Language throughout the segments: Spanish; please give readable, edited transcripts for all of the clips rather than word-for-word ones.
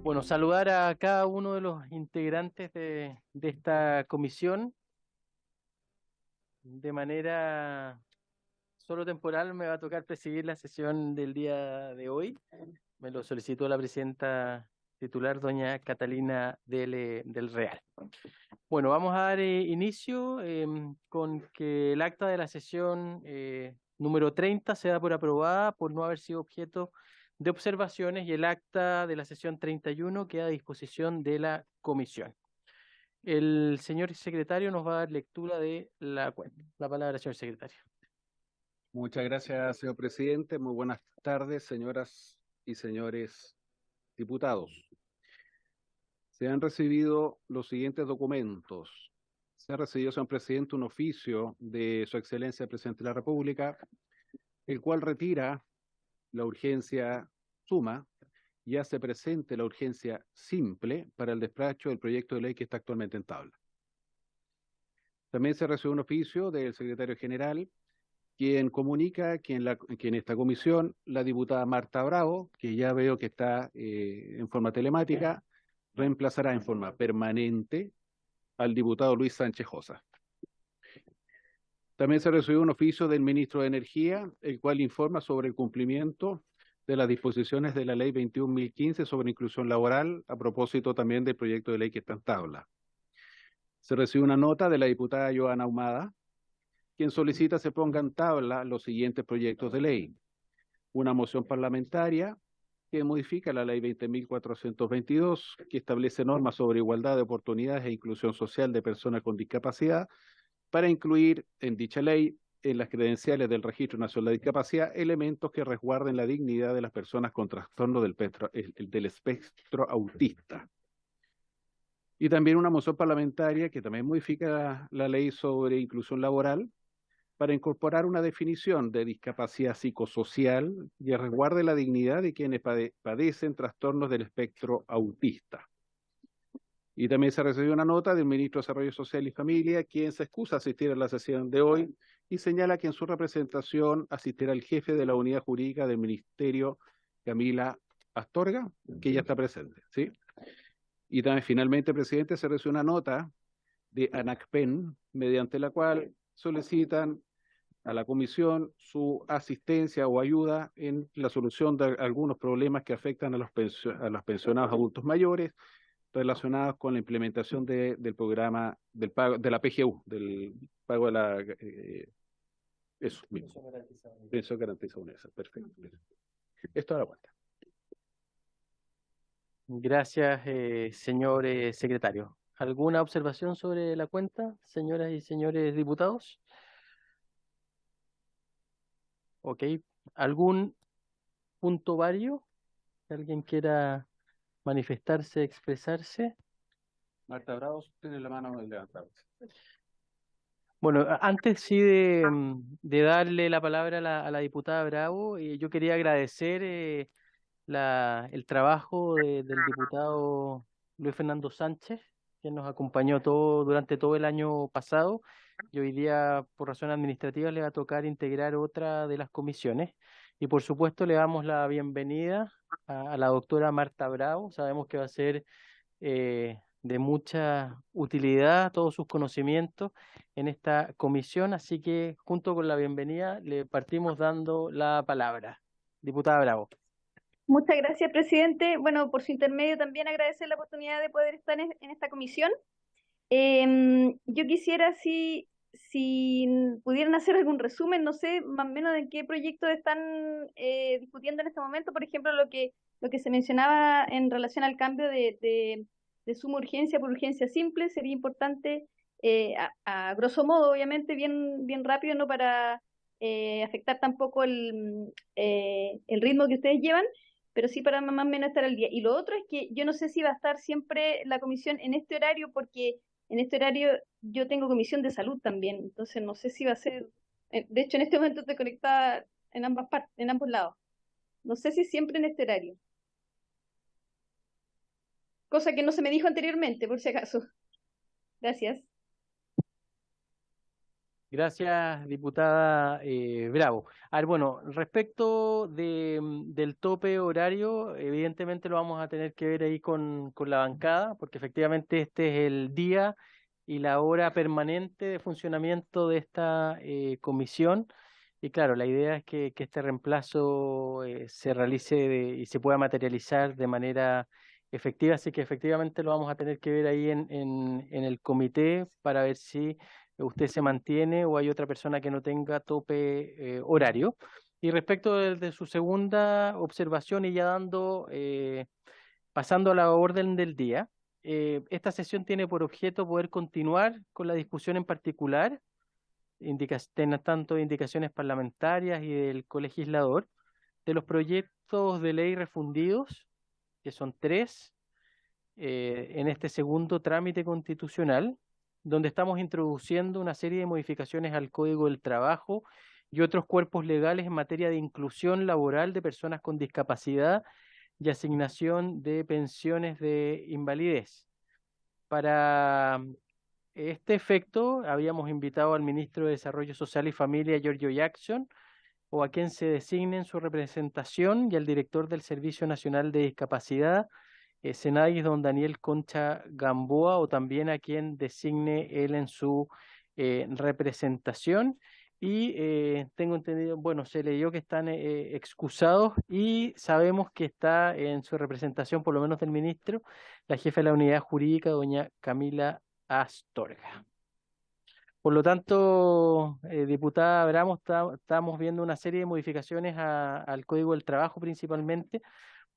Bueno, saludar a cada uno de los integrantes de esta comisión. De manera solo temporal me va a tocar presidir la sesión del día de hoy. Me lo solicitó la presidenta titular, doña Catalina del Real. Bueno, vamos a dar inicio con que el acta de la sesión número 30 se da por aprobada por no haber sido objeto de observaciones y el acta de la sesión 31 queda a disposición de la comisión. El señor secretario nos va a dar lectura de la cuenta. La palabra, señor secretario. Muchas gracias, señor presidente. Muy buenas tardes, señoras y señores diputados. Se han recibido los siguientes documentos. Se ha recibido, señor presidente, un oficio de Su Excelencia el Presidente de la República, el cual retira la urgencia suma y hace presente la urgencia simple para el despacho del proyecto de ley que está actualmente en tabla. También se recibió un oficio del secretario general, quien comunica que en esta comisión la diputada Marta Bravo, que ya veo que está en forma telemática, reemplazará en forma permanente al diputado Luis Sánchez Josa. También se recibió un oficio del ministro de Energía, el cual informa sobre el cumplimiento de las disposiciones de la ley 21.015 sobre inclusión laboral, a propósito también del proyecto de ley que está en tabla. Se recibió una nota de la diputada Joana Ahumada, quien solicita se ponga en tabla los siguientes proyectos de ley. Una moción parlamentaria que modifica la ley 20.422, que establece normas sobre igualdad de oportunidades e inclusión social de personas con discapacidad, para incluir en dicha ley, en las credenciales del Registro Nacional de Discapacidad, elementos que resguarden la dignidad de las personas con trastorno del espectro autista. Y también una moción parlamentaria que también modifica la ley sobre inclusión laboral, para incorporar una definición de discapacidad psicosocial y resguarde la dignidad de quienes padecen trastornos del espectro autista. Y también se recibió una nota del ministro de Desarrollo Social y Familia, quien se excusa asistir a la sesión de hoy y señala que en su representación asistirá el jefe de la unidad jurídica del ministerio, Camila Astorga, que ya está presente, ¿sí? Y también finalmente, presidente, se recibió una nota de ANACPEN, mediante la cual solicitan a la comisión su asistencia o ayuda en la solución de algunos problemas que afectan a los pensionados adultos mayores relacionados con la implementación del programa del pago de la PGU, del pago de la eso mismo. Pensión garantizada universal. Perfecto. Esto a la cuenta. Gracias, señor secretario. ¿Alguna observación sobre la cuenta, señoras y señores diputados? Ok. ¿Algún punto vario? ¿Alguien quiera manifestarse, expresarse? Marta Bravo, tiene la mano levantada. Bueno, antes sí de darle la palabra a la diputada Bravo, yo quería agradecer el trabajo del diputado Luis Fernando Sánchez, que nos acompañó durante todo el año pasado, y hoy día, por razones administrativas, le va a tocar integrar otra de las comisiones. Y por supuesto le damos la bienvenida a la doctora Marta Bravo. Sabemos que va a ser de mucha utilidad todos sus conocimientos en esta comisión, así que junto con la bienvenida le partimos dando la palabra. Diputada Bravo. Muchas gracias, presidente. Bueno, por su intermedio también agradecer la oportunidad de poder estar en esta comisión. Yo quisiera, si pudieran hacer algún resumen, no sé, más o menos de qué proyectos están discutiendo en este momento. Por ejemplo, lo que se mencionaba en relación al cambio de suma urgencia por urgencia simple, sería importante, a grosso modo, obviamente, bien rápido, no para afectar tampoco el ritmo que ustedes llevan, pero sí para más o menos estar al día. Y lo otro es que yo no sé si va a estar siempre la comisión en este horario, porque en este horario yo tengo comisión de salud también, entonces no sé si va a ser, de hecho en este momento estoy conectada en ambas partes, en ambos lados. No sé si siempre en este horario. cosa que no se me dijo anteriormente, por si acaso. Gracias. Gracias, diputada Bravo. A ver, bueno, respecto del tope horario, evidentemente lo vamos a tener que ver ahí con la bancada, porque efectivamente este es el día y la hora permanente de funcionamiento de esta comisión. Y claro, la idea es que este reemplazo se realice y se pueda materializar de manera efectiva, así que efectivamente lo vamos a tener que ver ahí en el comité para ver si usted se mantiene o hay otra persona que no tenga tope horario. Y respecto de su segunda observación y ya pasando a la orden del día, esta sesión tiene por objeto poder continuar con la discusión en particular, tanto de indicaciones parlamentarias y del colegislador, de los proyectos de ley refundidos, que son tres, en este segundo trámite constitucional, donde estamos introduciendo una serie de modificaciones al Código del Trabajo y otros cuerpos legales en materia de inclusión laboral de personas con discapacidad y asignación de pensiones de invalidez. Para este efecto, habíamos invitado al ministro de Desarrollo Social y Familia, Giorgio Jackson, o a quien se designe en su representación, y al director del Servicio Nacional de Discapacidad, Senadis don Daniel Concha Gamboa, o también a quien designe él en su representación. Y tengo entendido, bueno, se leyó que están excusados y sabemos que está en su representación, por lo menos del ministro, la jefa de la unidad jurídica, doña Camila Astorga. Por lo tanto, diputada Abramo, estamos viendo una serie de modificaciones al Código del Trabajo principalmente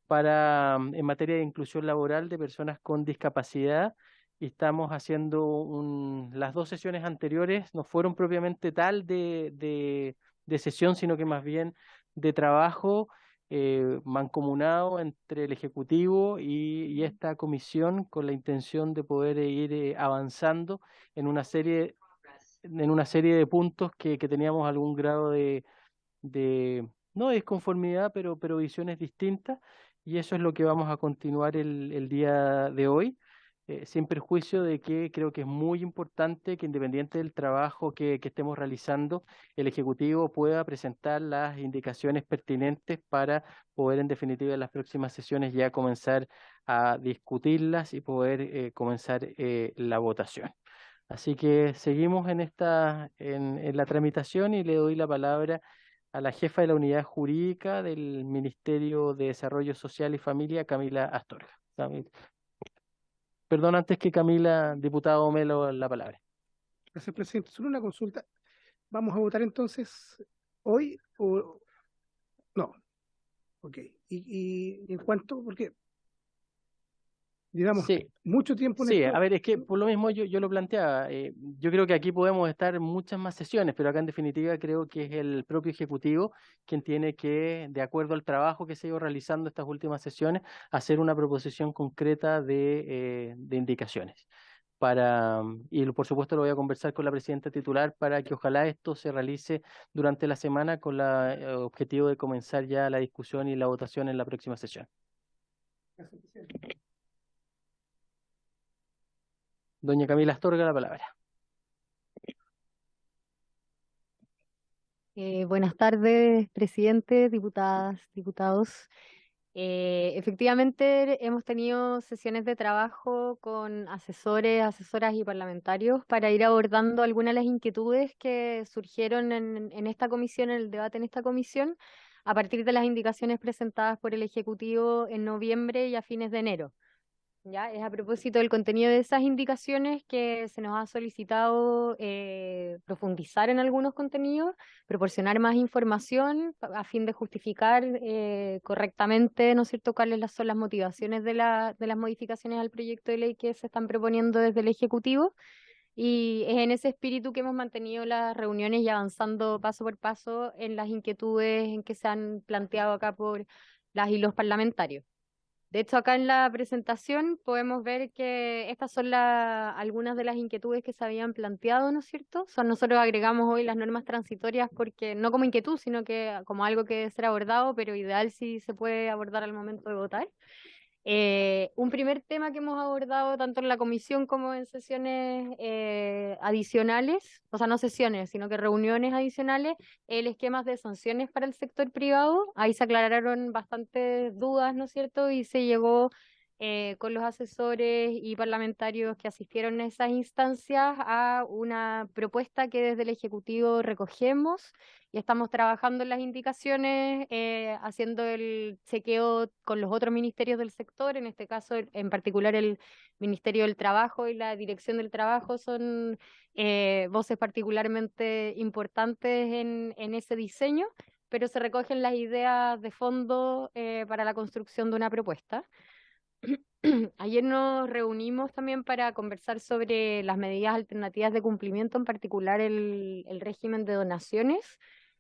en materia de inclusión laboral de personas con discapacidad, y estamos haciendo las dos sesiones anteriores no fueron propiamente tal de sesión, sino que más bien de trabajo mancomunado entre el Ejecutivo y esta comisión, con la intención de poder ir avanzando en una serie de puntos que teníamos algún grado no de disconformidad, pero visiones distintas, y eso es lo que vamos a continuar el día de hoy, sin perjuicio de que creo que es muy importante que, independiente del trabajo que estemos realizando, el Ejecutivo pueda presentar las indicaciones pertinentes para poder, en definitiva, en las próximas sesiones ya comenzar a discutirlas y poder comenzar la votación. Así que seguimos en la tramitación, y le doy la palabra a la jefa de la unidad jurídica del Ministerio de Desarrollo Social y Familia, Camila Astorga. Perdón, antes que Camila, diputado Melo, la palabra. Gracias, presidente. Solo una consulta. ¿Vamos a votar entonces hoy o no? Ok. Y en cuanto, porque llevamos Sí. mucho tiempo en Sí, esto. a ver, es que por lo mismo yo lo planteaba. Yo creo que aquí podemos estar muchas más sesiones, pero acá en definitiva creo que es el propio Ejecutivo quien tiene que, de acuerdo al trabajo que se ha ido realizando estas últimas sesiones, hacer una proposición concreta de indicaciones. Y por supuesto lo voy a conversar con la presidenta titular para que ojalá esto se realice durante la semana con el objetivo de comenzar ya la discusión y la votación en la próxima sesión. Gracias, presidente. Doña Camila Astorga, la palabra. Buenas tardes, presidente, diputadas, diputados. Efectivamente, hemos tenido sesiones de trabajo con asesores, asesoras y parlamentarios para ir abordando algunas de las inquietudes que surgieron en esta comisión, en el debate en esta comisión, a partir de las indicaciones presentadas por el Ejecutivo en noviembre y a fines de enero. Ya, es a propósito del contenido de esas indicaciones que se nos ha solicitado profundizar en algunos contenidos, proporcionar más información a fin de justificar correctamente, ¿no es cierto?, cuáles son las motivaciones de las modificaciones al proyecto de ley que se están proponiendo desde el Ejecutivo. Y es en ese espíritu que hemos mantenido las reuniones y avanzando paso por paso en las inquietudes en que se han planteado acá por las y los parlamentarios. De hecho, acá en la presentación podemos ver que estas son algunas de las inquietudes que se habían planteado, ¿no es cierto? Nosotros agregamos hoy las normas transitorias porque no como inquietud, sino que como algo que debe ser abordado, pero ideal si se puede abordar al momento de votar. Un primer tema que hemos abordado tanto en la comisión como en sesiones adicionales, o sea, no sesiones, sino que reuniones adicionales, el esquema de sanciones para el sector privado. Ahí se aclararon bastantes dudas, ¿no es cierto? Y se llegó con los asesores y parlamentarios que asistieron a esas instancias a una propuesta que desde el Ejecutivo recogemos y estamos trabajando en las indicaciones, haciendo el chequeo con los otros ministerios del sector, en este caso en particular el Ministerio del Trabajo y la Dirección del Trabajo son voces particularmente importantes en ese diseño, pero se recogen las ideas de fondo para la construcción de una propuesta. Ayer nos reunimos también para conversar sobre las medidas alternativas de cumplimiento, en particular el régimen de donaciones,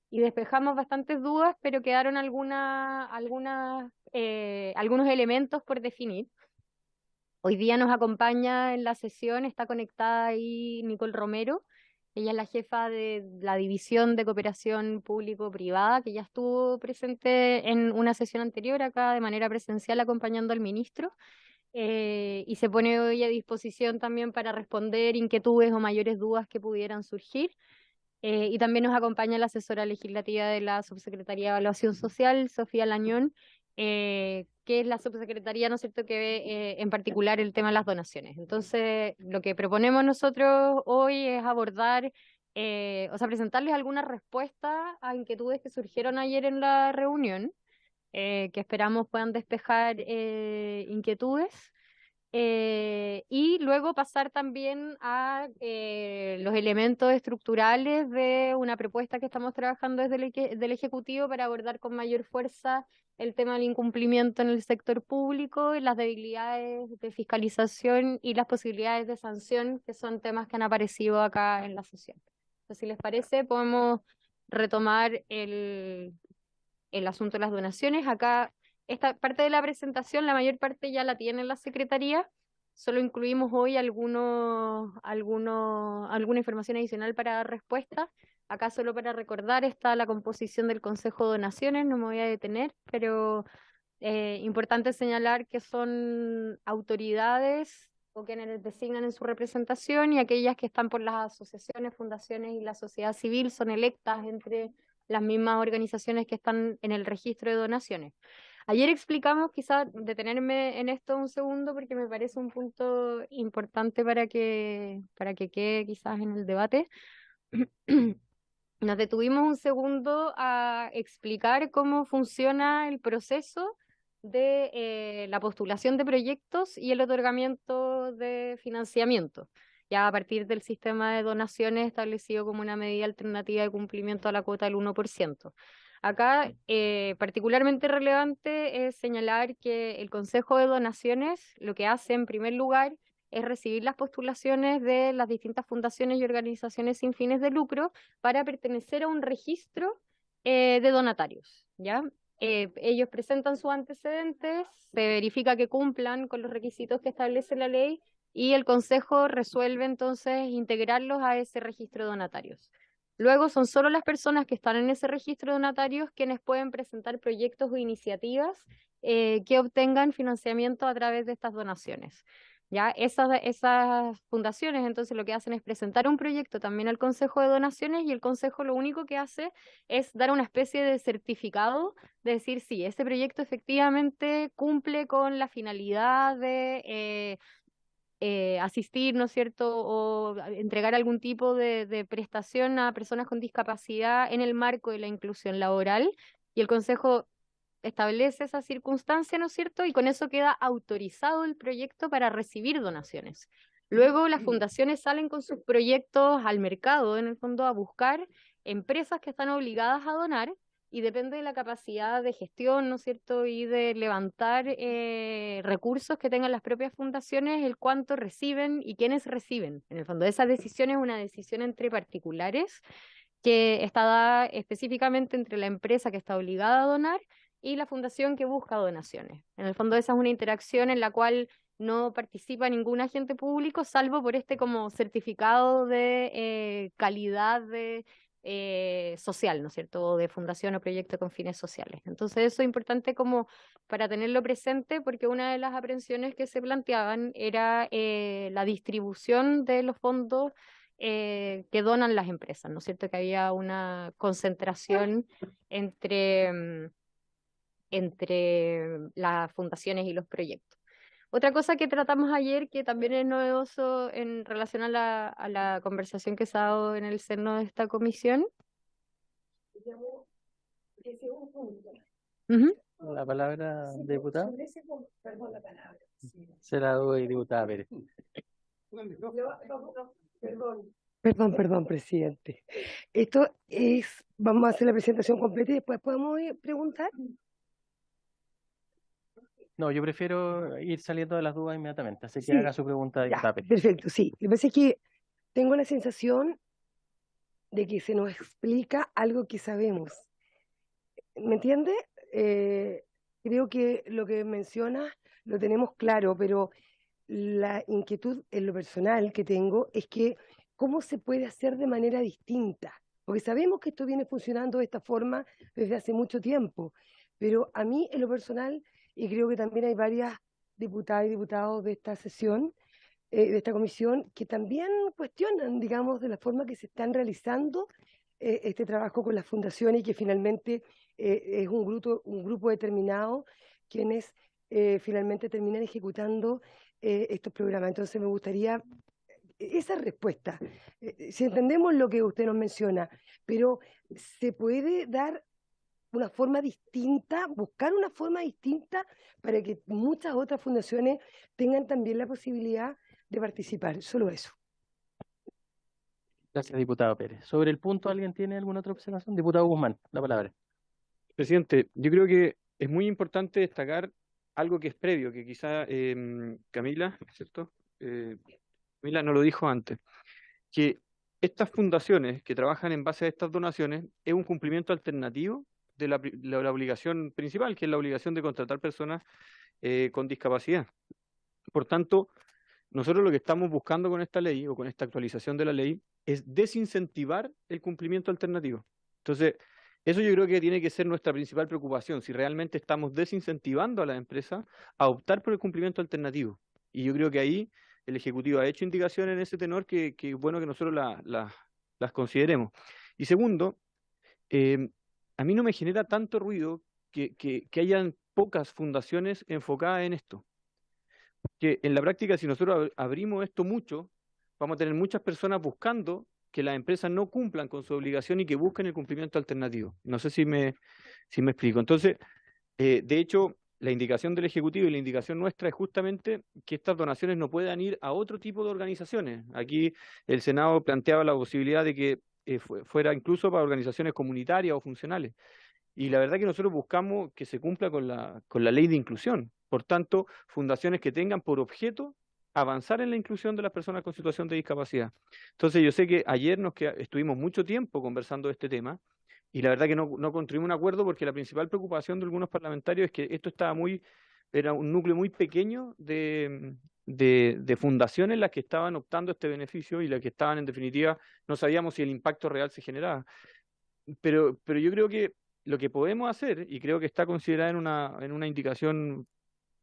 y despejamos bastantes dudas, pero quedaron algunos elementos por definir. Hoy día nos acompaña en la sesión, está conectada ahí Nicole Romero. Ella es la jefa de la División de Cooperación Público-Privada, que ya estuvo presente en una sesión anterior acá de manera presencial acompañando al ministro. Y se pone hoy a disposición también para responder inquietudes o mayores dudas que pudieran surgir. Y también nos acompaña la asesora legislativa de la Subsecretaría de Evaluación Social, Sofía Lañón, que es la subsecretaría, ¿no es cierto?, que ve en particular el tema de las donaciones. Entonces, lo que proponemos nosotros hoy es abordar, o sea, presentarles algunas respuestas a inquietudes que surgieron ayer en la reunión, que esperamos puedan despejar inquietudes. Y luego pasar también a los elementos estructurales de una propuesta que estamos trabajando desde del Ejecutivo para abordar con mayor fuerza el tema del incumplimiento en el sector público, y las debilidades de fiscalización y las posibilidades de sanción, que son temas que han aparecido acá en la sesión. Entonces, si les parece, podemos retomar el asunto de las donaciones. Acá, esta parte de la presentación, la mayor parte ya la tiene la Secretaría. Solo incluimos hoy alguna información adicional para dar respuesta. Acá, solo para recordar, está la composición del Consejo de Donaciones, no me voy a detener, pero importante señalar que son autoridades o quienes designan en su representación, y aquellas que están por las asociaciones, fundaciones y la sociedad civil son electas entre las mismas organizaciones que están en el registro de donaciones. Ayer explicamos, quizás detenerme en esto un segundo porque me parece un punto importante para que quede quizás en el debate. Nos detuvimos un segundo a explicar cómo funciona el proceso de la postulación de proyectos y el otorgamiento de financiamiento, ya a partir del sistema de donaciones establecido como una medida alternativa de cumplimiento a la cuota del 1%. Acá, particularmente relevante es señalar que el Consejo de Donaciones lo que hace en primer lugar es recibir las postulaciones de las distintas fundaciones y organizaciones sin fines de lucro para pertenecer a un registro de donatarios, ¿ya? Ellos presentan sus antecedentes, se verifica que cumplan con los requisitos que establece la ley y el Consejo resuelve entonces integrarlos a ese registro de donatarios. Luego son solo las personas que están en ese registro de donatarios quienes pueden presentar proyectos o iniciativas que obtengan financiamiento a través de estas donaciones. ¿Ya? Esas fundaciones entonces lo que hacen es presentar un proyecto también al Consejo de Donaciones, y el Consejo lo único que hace es dar una especie de certificado de decir sí, este proyecto efectivamente cumple con la finalidad de asistir, ¿no es cierto?, o entregar algún tipo de prestación a personas con discapacidad en el marco de la inclusión laboral, y el Consejo establece esa circunstancia, ¿no es cierto? Y con eso queda autorizado el proyecto para recibir donaciones. Luego las fundaciones salen con sus proyectos al mercado, en el fondo, a buscar empresas que están obligadas a donar, y depende de la capacidad de gestión, ¿no es cierto?, y de levantar recursos que tengan las propias fundaciones, el cuánto reciben y quiénes reciben. En el fondo, esa decisión es una decisión entre particulares que está dada específicamente entre la empresa que está obligada a donar y la fundación que busca donaciones. En el fondo, esa es una interacción en la cual no participa ningún agente público, salvo por este como certificado de calidad social, ¿no es cierto? O de fundación o proyecto con fines sociales. Entonces eso es importante como para tenerlo presente, porque una de las aprensiones que se planteaban era la distribución de los fondos que donan las empresas, ¿no es cierto? Que había una concentración entre las fundaciones y los proyectos. Otra cosa que tratamos ayer, que también es novedoso en relación a la conversación que se ha dado en el seno de esta comisión. Ujú. La palabra, diputada. Se la doy, diputada Pérez. Perdón, presidente. Esto es, vamos a hacer la presentación completa y después podemos preguntar. No, yo prefiero ir saliendo de las dudas inmediatamente, así que Sí, haga su pregunta, ya, diputada Pérez. perfecto, sí. Lo que pasa es que tengo la sensación de que se nos explica algo que sabemos. ¿Me entiende? Creo que lo que mencionas lo tenemos claro, pero la inquietud en lo personal que tengo es que cómo se puede hacer de manera distinta, porque sabemos que esto viene funcionando de esta forma desde hace mucho tiempo, pero a mí en lo personal, y creo que también hay varias diputadas y diputados de esta sesión, de esta comisión, que también cuestionan, digamos, de la forma que se están realizando este trabajo con las fundaciones y que finalmente es un grupo determinado quienes finalmente terminan ejecutando estos programas. Entonces me gustaría esa respuesta. Si entendemos lo que usted nos menciona, pero ¿se puede dar una forma distinta, buscar una forma distinta para que muchas otras fundaciones tengan también la posibilidad de participar? Solo eso. Gracias, diputado Pérez. Sobre el punto, ¿alguien tiene alguna otra observación? Diputado Guzmán, la palabra. Presidente, yo creo que es muy importante destacar algo que es previo, que quizá Camila, ¿cierto? Camila no lo dijo antes, que estas fundaciones que trabajan en base a estas donaciones es un cumplimiento alternativo de la obligación principal, que es la obligación de contratar personas con discapacidad. Por tanto, nosotros lo que estamos buscando con esta ley o con esta actualización de la ley es desincentivar el cumplimiento alternativo. Entonces, eso yo creo que tiene que ser nuestra principal preocupación, si realmente estamos desincentivando a las empresas a optar por el cumplimiento alternativo. Y yo creo que ahí el Ejecutivo ha hecho indicaciones en ese tenor que es bueno que nosotros las consideremos. Y segundo, a mí no me genera tanto ruido que hayan pocas fundaciones enfocadas en esto. Que en la práctica, si nosotros abrimos esto mucho, vamos a tener muchas personas buscando que las empresas no cumplan con su obligación y que busquen el cumplimiento alternativo. No sé si me explico. Entonces, de hecho, la indicación del Ejecutivo y la indicación nuestra es justamente que estas donaciones no puedan ir a otro tipo de organizaciones. Aquí el Senado planteaba la posibilidad de que fuera incluso para organizaciones comunitarias o funcionales. Y la verdad que nosotros buscamos que se cumpla con la ley de inclusión. Por tanto, fundaciones que tengan por objeto avanzar en la inclusión de las personas con situación de discapacidad. Entonces, yo sé que ayer estuvimos mucho tiempo conversando de este tema y la verdad que no construimos un acuerdo porque la principal preocupación de algunos parlamentarios es que esto era un núcleo muy pequeño de fundaciones las que estaban optando este beneficio y las que estaban, en definitiva, no sabíamos si el impacto real se generaba. Pero yo creo que lo que podemos hacer, y creo que está considerada en una indicación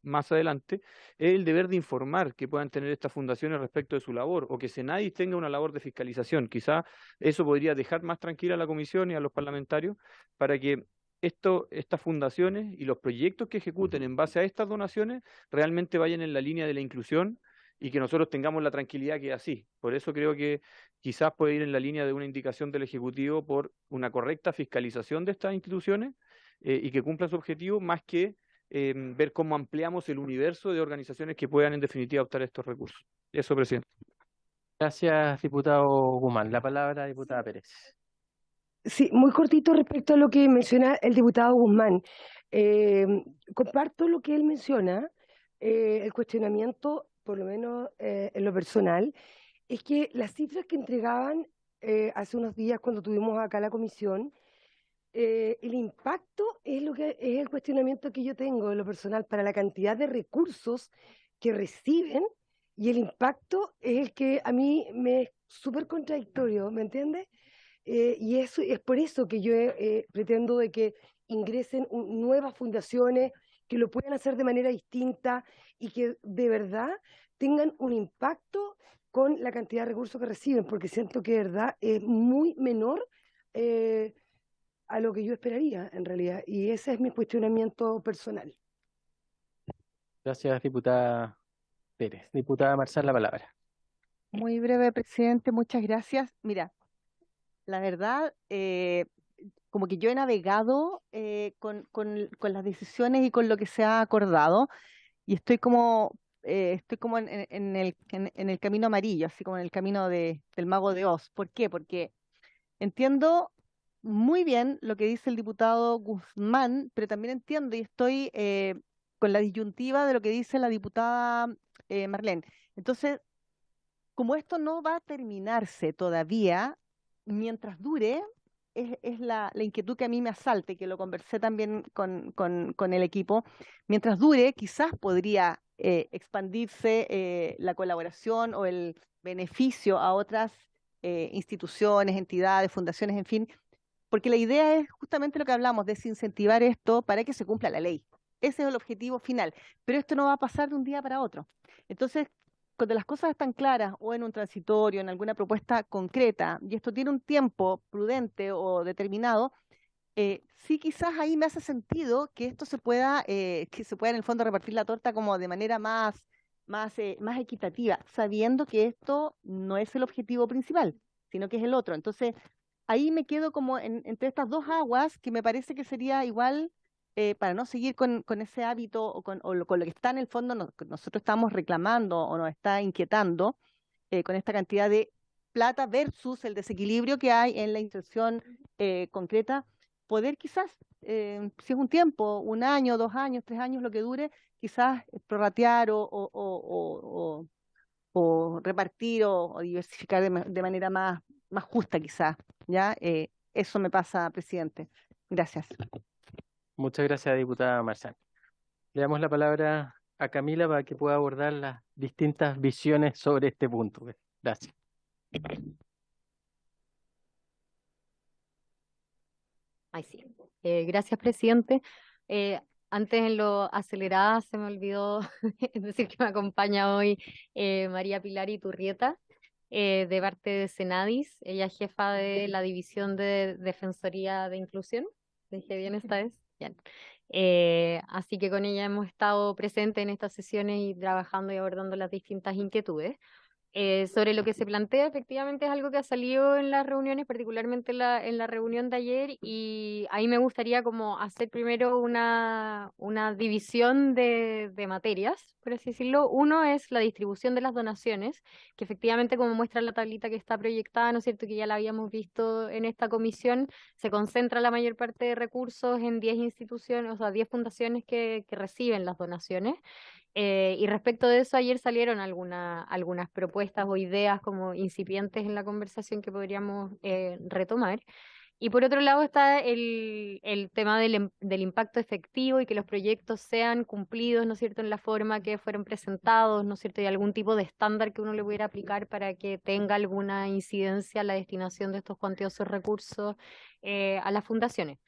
más adelante, es el deber de informar que puedan tener estas fundaciones respecto de su labor, o que Senadis tenga una labor de fiscalización. Quizá eso podría dejar más tranquila a la comisión y a los parlamentarios para que estas fundaciones y los proyectos que ejecuten en base a estas donaciones realmente vayan en la línea de la inclusión y que nosotros tengamos la tranquilidad que es así. Por eso creo que quizás puede ir en la línea de una indicación del Ejecutivo por una correcta fiscalización de estas instituciones y que cumplan su objetivo, más que ver cómo ampliamos el universo de organizaciones que puedan en definitiva optar estos recursos. Eso, presidente. Gracias, diputado Guzmán. La palabra, diputada Pérez. Sí, muy cortito respecto a lo que menciona el diputado Guzmán. Comparto lo que él menciona, el cuestionamiento, por lo menos en lo personal, es que las cifras que entregaban hace unos días cuando tuvimos acá la comisión, el impacto es lo que es el cuestionamiento que yo tengo en lo personal para la cantidad de recursos que reciben y el impacto es el que a mí me es súper contradictorio, ¿me entiendes? y eso es por eso que yo pretendo de que ingresen nuevas fundaciones que lo puedan hacer de manera distinta y que de verdad tengan un impacto con la cantidad de recursos que reciben, porque siento que de verdad es muy menor a lo que yo esperaría en realidad, y ese es mi cuestionamiento personal. Gracias, diputada Pérez. Diputada Marzal, la palabra. Muy breve, presidente, muchas gracias. Mira, la verdad, como que yo he navegado con las decisiones y con lo que se ha acordado y estoy como en el camino amarillo, así como en el camino del mago de Oz. ¿Por qué? Porque entiendo muy bien lo que dice el diputado Guzmán, pero también entiendo y estoy con la disyuntiva de lo que dice la diputada Marlene. Entonces, como esto no va a terminarse todavía, mientras dure, es la inquietud que a mí me asalta y que lo conversé también con el equipo. Mientras dure, quizás podría expandirse la colaboración o el beneficio a otras instituciones, entidades, fundaciones, en fin, porque la idea es justamente lo que hablamos, desincentivar esto para que se cumpla la ley. Ese es el objetivo final, pero esto no va a pasar de un día para otro. Entonces, cuando las cosas están claras o en un transitorio, en alguna propuesta concreta, y esto tiene un tiempo prudente o determinado, sí quizás ahí me hace sentido que esto que se pueda en el fondo repartir la torta como de manera más equitativa, sabiendo que esto no es el objetivo principal, sino que es el otro. Entonces, ahí me quedo como entre estas dos aguas, que me parece que sería igual, para no seguir con ese hábito con lo que está en el fondo, que nosotros estamos reclamando o nos está inquietando, con esta cantidad de plata versus el desequilibrio que hay en la inserción concreta, poder quizás, si es un tiempo, 1 año, 2 años, 3 años, lo que dure, quizás prorratear o repartir o diversificar de manera más justa quizás, ¿ya? Eso me pasa, presidente. Gracias. Muchas gracias, diputada Marzal. Le damos la palabra a Camila para que pueda abordar las distintas visiones sobre este punto. Gracias. Ay, sí. Gracias, presidente. Antes en lo acelerada se me olvidó decir que me acompaña hoy María Pilar Iturrieta, de parte de Senadis. Ella es jefa de la División de Defensoría de Inclusión. ¿Dije bien esta vez? Bien. Así que con ella hemos estado presentes en estas sesiones y trabajando y abordando las distintas inquietudes. Sobre lo que se plantea, efectivamente es algo que ha salido en las reuniones, particularmente en la reunión de ayer, y ahí me gustaría como hacer primero una división de materias, por así decirlo. Uno es la distribución de las donaciones, que efectivamente, como muestra la tablita que está proyectada, ¿no es cierto?, que ya la habíamos visto en esta comisión, se concentra la mayor parte de recursos en 10 instituciones, o sea, 10 fundaciones que reciben las donaciones. Y respecto de eso, ayer salieron algunas propuestas o ideas como incipientes en la conversación que podríamos retomar. Y por otro lado está el tema del impacto efectivo y que los proyectos sean cumplidos, ¿no es cierto?, en la forma que fueron presentados, ¿no es cierto?, y algún tipo de estándar que uno le pudiera aplicar para que tenga alguna incidencia la destinación de estos cuantiosos recursos a las fundaciones.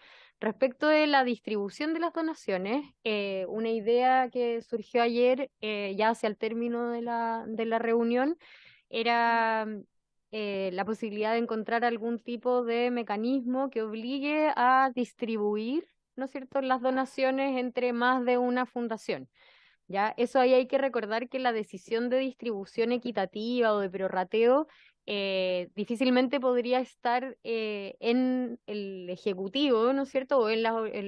Respecto de la distribución de las donaciones, una idea que surgió ayer, ya hacia el término de la reunión, era la posibilidad de encontrar algún tipo de mecanismo que obligue a distribuir, ¿no es cierto?, las donaciones entre más de una fundación. ¿Ya? Eso ahí hay que recordar que la decisión de distribución equitativa o de prorrateo difícilmente podría estar en el Ejecutivo, ¿no es cierto?, o en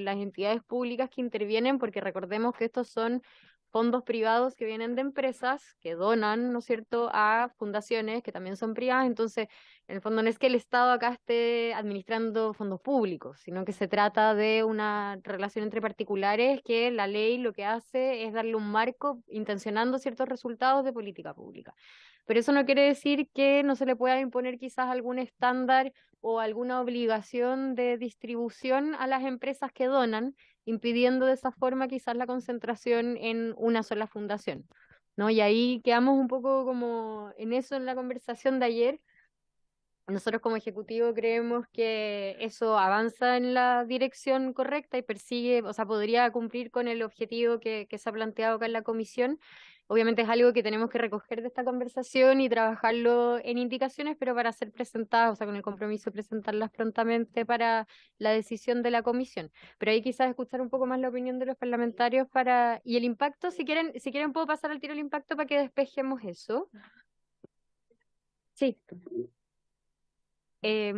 las entidades públicas que intervienen, porque recordemos que estos son fondos privados que vienen de empresas que donan, ¿no es cierto?, a fundaciones que también son privadas. Entonces, en el fondo no es que el Estado acá esté administrando fondos públicos, sino que se trata de una relación entre particulares que la ley lo que hace es darle un marco intencionando ciertos resultados de política pública. Pero eso no quiere decir que no se le pueda imponer quizás algún estándar o alguna obligación de distribución a las empresas que donan, impidiendo de esa forma quizás la concentración en una sola fundación, ¿no? Y ahí quedamos un poco como en eso en la conversación de ayer, Nosotros como Ejecutivo creemos que eso avanza en la dirección correcta y persigue, o sea, podría cumplir con el objetivo que se ha planteado acá en la comisión. Obviamente es algo que tenemos que recoger de esta conversación y trabajarlo en indicaciones, pero para ser presentadas, o sea, con el compromiso de presentarlas prontamente para la decisión de la comisión. Pero ahí quizás escuchar un poco más la opinión de los parlamentarios y el impacto, si quieren puedo pasar al tiro el impacto para que despejemos eso. Sí. Sí,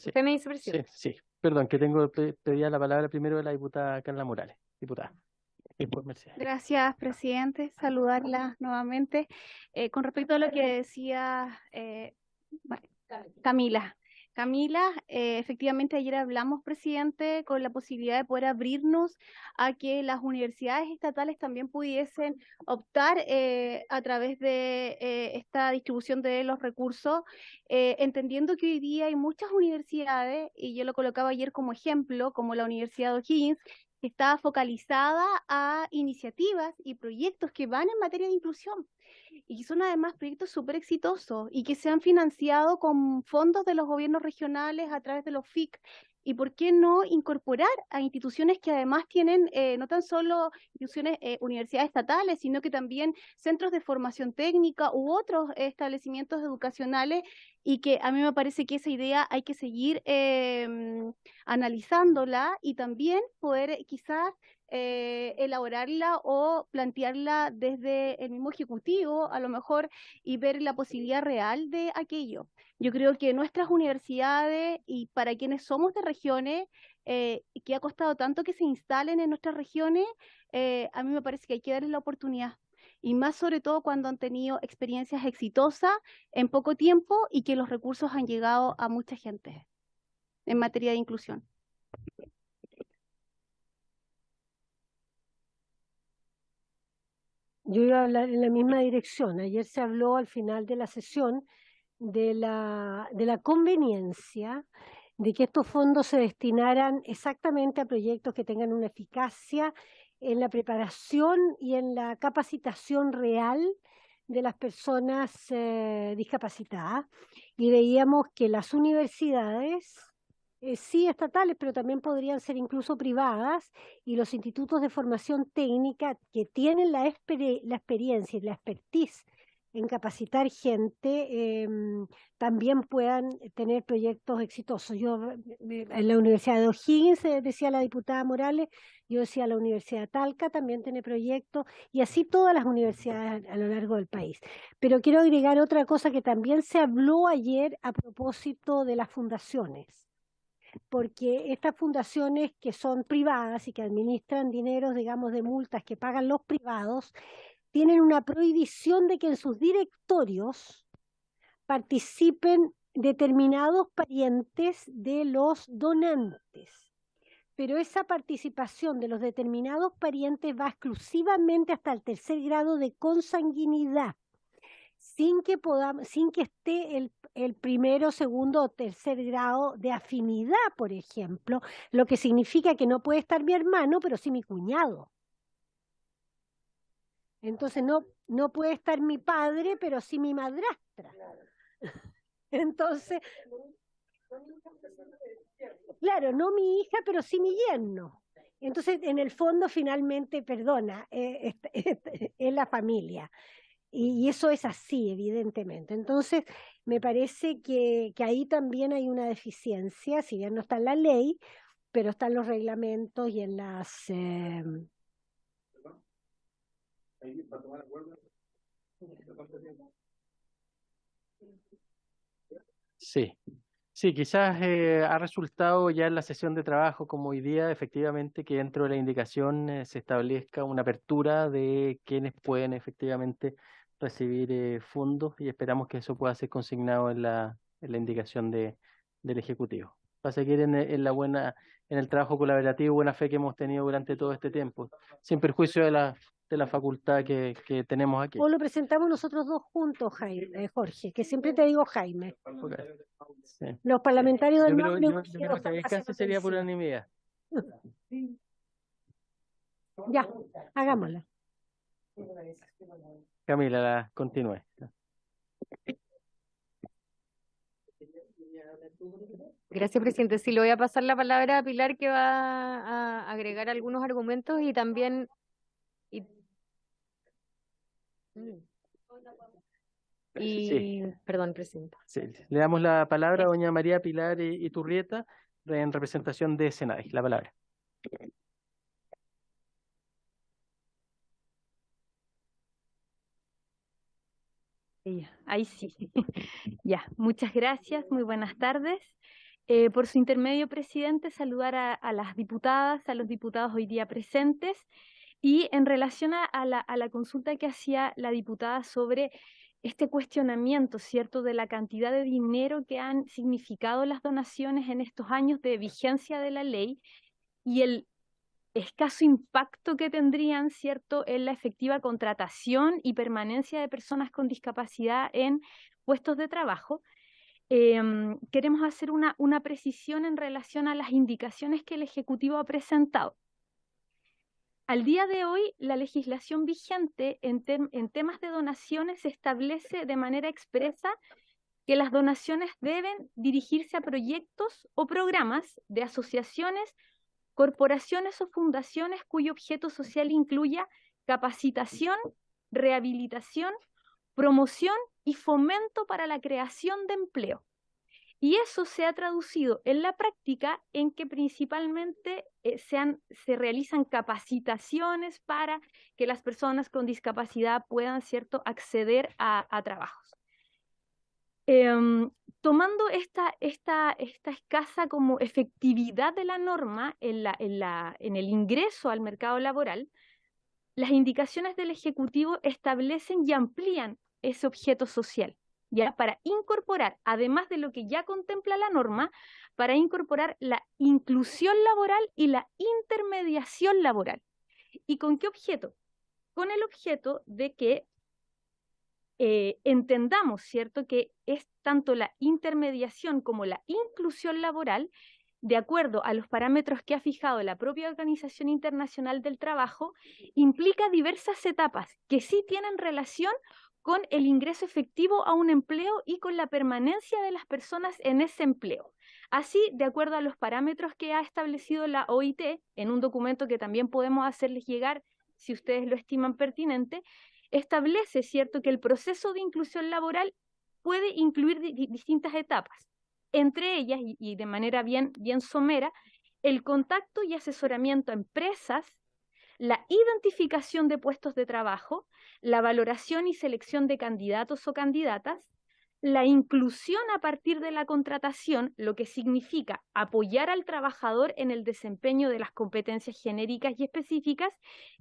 Usted me dice, sí, presidente. sí. Perdón, que pedía la palabra primero de la diputada Carla Morales. Diputada. Después Mercedes. Gracias, presidente. Saludarla nuevamente. Con respecto a lo que decía Camila. Camila, efectivamente ayer hablamos, presidente, con la posibilidad de poder abrirnos a que las universidades estatales también pudiesen optar a través de esta distribución de los recursos, entendiendo que hoy día hay muchas universidades, y yo lo colocaba ayer como ejemplo, como la Universidad de O'Higgins, que está focalizada a iniciativas y proyectos que van en materia de inclusión y que son además proyectos súper exitosos y que se han financiado con fondos de los gobiernos regionales a través de los FIC. ¿Y por qué no incorporar a instituciones que además tienen no tan solo instituciones, universidades estatales, sino que también centros de formación técnica u otros establecimientos educacionales? Y que a mí me parece que esa idea hay que seguir analizándola y también poder quizás elaborarla o plantearla desde el mismo ejecutivo, a lo mejor, y ver la posibilidad real de aquello. Yo creo que nuestras universidades y para quienes somos de regiones, que ha costado tanto que se instalen en nuestras regiones, a mí me parece que hay que darles la oportunidad. Y más sobre todo cuando han tenido experiencias exitosas en poco tiempo y que los recursos han llegado a mucha gente en materia de inclusión. Yo iba a hablar en la misma dirección. Ayer se habló al final de la sesión de la conveniencia de que estos fondos se destinaran exactamente a proyectos que tengan una eficacia en la preparación y en la capacitación real de las personas discapacitadas. Y veíamos que las universidades, sí estatales, pero también podrían ser incluso privadas, y los institutos de formación técnica que tienen la experiencia y la expertise en capacitar gente, también puedan tener proyectos exitosos. En la Universidad de O'Higgins, decía la diputada Morales, yo decía la Universidad de Talca también tiene proyectos, y así todas las universidades a lo largo del país. Pero quiero agregar otra cosa que también se habló ayer a propósito de las fundaciones, porque estas fundaciones que son privadas y que administran dineros, digamos, de multas que pagan los privados, tienen una prohibición de que en sus directorios participen determinados parientes de los donantes. Pero esa participación de los determinados parientes va exclusivamente hasta el 3er grado de consanguinidad, sin que esté el 1º, 2º o 3er grado de afinidad, por ejemplo, lo que significa que no puede estar mi hermano, pero sí mi cuñado. Entonces no puede estar mi padre, pero sí mi madrastra. Entonces, claro, no mi hija, pero sí mi yerno. Entonces, en el fondo, finalmente, perdona, es la familia. Y eso es así, evidentemente. Entonces, me parece que ahí también hay una deficiencia, si bien no está en la ley, pero están los reglamentos y en las... Sí, quizás ha resultado ya en la sesión de trabajo como hoy día, efectivamente, que dentro de la indicación se establezca una apertura de quienes pueden efectivamente recibir fondos, y esperamos que eso pueda ser consignado en la indicación del Ejecutivo. Va a seguir en el trabajo colaborativo y buena fe que hemos tenido durante todo este tiempo, sin perjuicio de la facultad que tenemos aquí. O lo presentamos nosotros dos juntos, Jorge, que siempre te digo Jaime. Okay. Sí. Los parlamentarios del Yo creo que casi sería por unanimidad. Ya, hagámosla. Camila, continúe. Gracias, presidente. Sí, le voy a pasar la palabra a Pilar, que va a agregar algunos argumentos y también... y- Sí, perdón, presidente. sí. Le damos la palabra a doña María Pilar Iturrieta en representación de SENADI. La palabra. Ya, ahí sí. Ya, muchas gracias, muy buenas tardes. Por su intermedio, presidente, saludar a las diputadas, a los diputados hoy día presentes y en relación a la consulta que hacía la diputada sobre este cuestionamiento, ¿cierto?, de la cantidad de dinero que han significado las donaciones en estos años de vigencia de la ley y el escaso impacto que tendrían, ¿cierto?, en la efectiva contratación y permanencia de personas con discapacidad en puestos de trabajo. Queremos hacer una precisión en relación a las indicaciones que el Ejecutivo ha presentado. Al día de hoy, la legislación vigente en temas de donaciones establece de manera expresa que las donaciones deben dirigirse a proyectos o programas de asociaciones, corporaciones o fundaciones cuyo objeto social incluya capacitación, rehabilitación, promoción y fomento para la creación de empleo. Y eso se ha traducido en la práctica en que principalmente se realizan capacitaciones para que las personas con discapacidad puedan, ¿cierto?, acceder a trabajos. Tomando esta escasa como efectividad de la norma en el ingreso al mercado laboral, las indicaciones del Ejecutivo establecen y amplían ese objeto social, ¿ya? Para incorporar, además de lo que ya contempla la norma, para incorporar la inclusión laboral y la intermediación laboral. ¿Y con qué objeto? Con el objeto de que entendamos, ¿cierto?, que es tanto la intermediación como la inclusión laboral, de acuerdo a los parámetros que ha fijado la propia Organización Internacional del Trabajo, implica diversas etapas que sí tienen relación con el ingreso efectivo a un empleo y con la permanencia de las personas en ese empleo. Así, de acuerdo a los parámetros que ha establecido la OIT, en un documento que también podemos hacerles llegar si ustedes lo estiman pertinente, establece, ¿cierto?, que el proceso de inclusión laboral puede incluir distintas etapas, entre ellas, y de manera bien somera, el contacto y asesoramiento a empresas, la identificación de puestos de trabajo, la valoración y selección de candidatos o candidatas, la inclusión a partir de la contratación, lo que significa apoyar al trabajador en el desempeño de las competencias genéricas y específicas,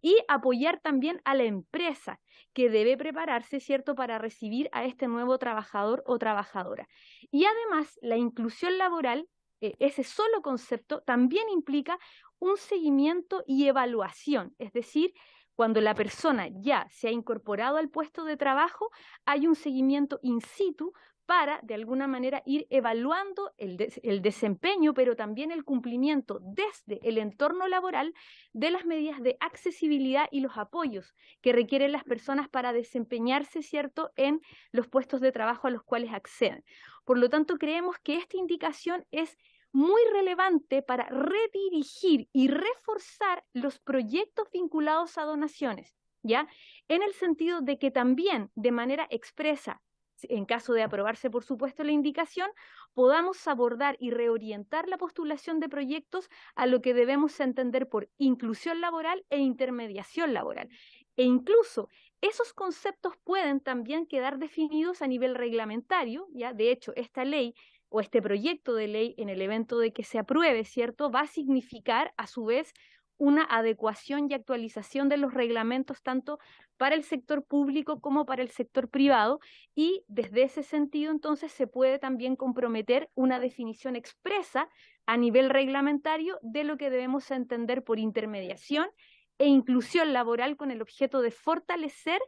y apoyar también a la empresa, que debe prepararse, ¿cierto?, para recibir a este nuevo trabajador o trabajadora. Y además, la inclusión laboral, ese solo concepto, también implica un seguimiento y evaluación, es decir, cuando la persona ya se ha incorporado al puesto de trabajo, hay un seguimiento in situ para, de alguna manera, ir evaluando el desempeño, pero también el cumplimiento desde el entorno laboral de las medidas de accesibilidad y los apoyos que requieren las personas para desempeñarse, ¿cierto?, en los puestos de trabajo a los cuales acceden. Por lo tanto, creemos que esta indicación es muy relevante para redirigir y reforzar los proyectos vinculados a donaciones, ¿ya? En el sentido de que también, de manera expresa, en caso de aprobarse, por supuesto, la indicación, podamos abordar y reorientar la postulación de proyectos a lo que debemos entender por inclusión laboral e intermediación laboral. E incluso esos conceptos pueden también quedar definidos a nivel reglamentario, ¿ya? De hecho, esta ley o este proyecto de ley, en el evento de que se apruebe, ¿cierto?, va a significar a su vez una adecuación y actualización de los reglamentos tanto para el sector público como para el sector privado, y desde ese sentido entonces se puede también comprometer una definición expresa a nivel reglamentario de lo que debemos entender por intermediación e inclusión laboral, con el objeto de fortalecer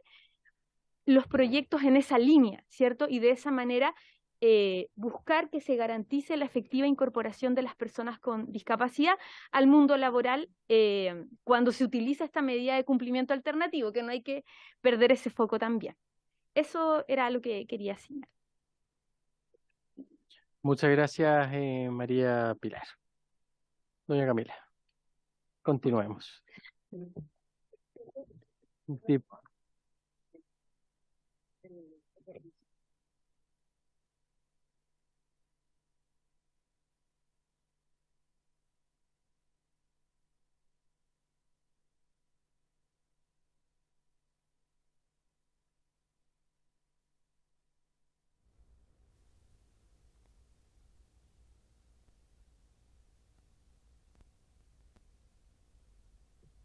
los proyectos en esa línea, ¿cierto? Y de esa manera buscar que se garantice la efectiva incorporación de las personas con discapacidad al mundo laboral cuando se utiliza esta medida de cumplimiento alternativo, que no hay que perder ese foco también. Eso era lo que quería señalar. Muchas gracias, María Pilar. Doña Camila, continuemos. Dip-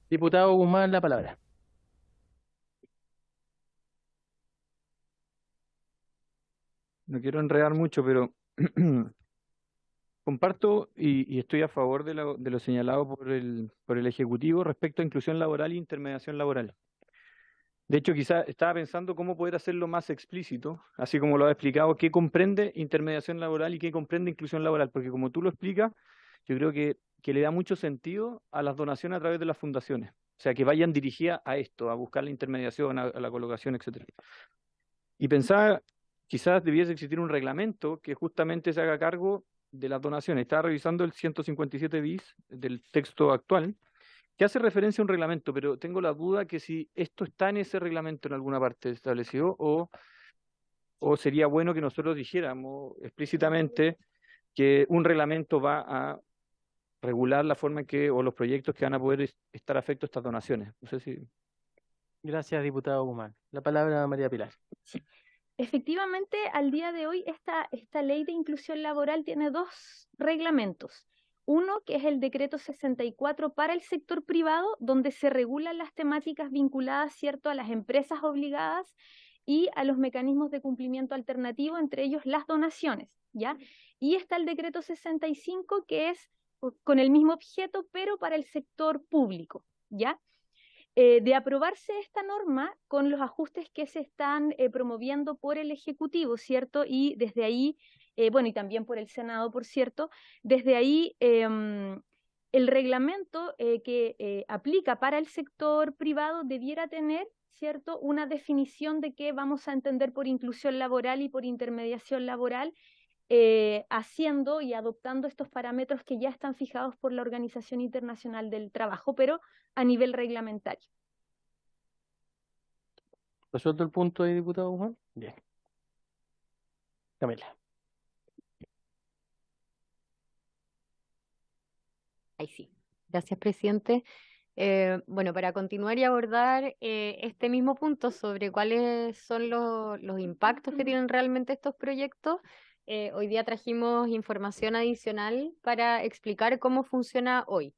Diputado Guzmán, la palabra. No quiero enredar mucho, pero comparto y estoy a favor de lo señalado por el Ejecutivo respecto a inclusión laboral e intermediación laboral. De hecho, quizá estaba pensando cómo poder hacerlo más explícito, así como lo ha explicado, qué comprende intermediación laboral y qué comprende inclusión laboral, porque como tú lo explicas, yo creo que le da mucho sentido a las donaciones a través de las fundaciones, o sea, que vayan dirigidas a esto, a buscar la intermediación, a la colocación, etcétera. Y pensaba, quizás debiese existir un reglamento que justamente se haga cargo de las donaciones. Estaba revisando el 157 bis del texto actual, que hace referencia a un reglamento, pero tengo la duda que si esto está en ese reglamento en alguna parte establecido o sería bueno que nosotros dijéramos explícitamente que un reglamento va a regular la forma en que, o los proyectos que van a poder estar afectos a estas donaciones. No sé si... Gracias, diputado Guzmán. La palabra a María Pilar. Efectivamente, al día de hoy, esta ley de inclusión laboral tiene dos reglamentos. Uno, que es el decreto 64 para el sector privado, donde se regulan las temáticas vinculadas, ¿cierto?, a las empresas obligadas y a los mecanismos de cumplimiento alternativo, entre ellos las donaciones, ¿ya? Y está el decreto 65, que es con el mismo objeto, pero para el sector público, ¿ya? De aprobarse esta norma con los ajustes que se están promoviendo por el Ejecutivo, ¿cierto? Y desde ahí, bueno, y también por el Senado, por cierto, desde ahí el reglamento que aplica para el sector privado debiera tener, ¿cierto?, una definición de qué vamos a entender por inclusión laboral y por intermediación laboral, haciendo y adoptando estos parámetros que ya están fijados por la Organización Internacional del Trabajo, pero a nivel reglamentario. ¿Resuelto el punto ahí, diputado Guzmán? Bien. Camila. Ahí sí. Gracias, presidente. Bueno, para continuar y abordar este mismo punto sobre cuáles son los impactos que tienen realmente estos proyectos, hoy día trajimos información adicional para explicar cómo funciona hoy.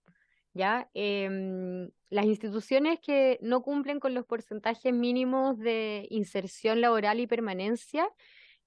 ¿Ya? Las instituciones que no cumplen con los porcentajes mínimos de inserción laboral y permanencia,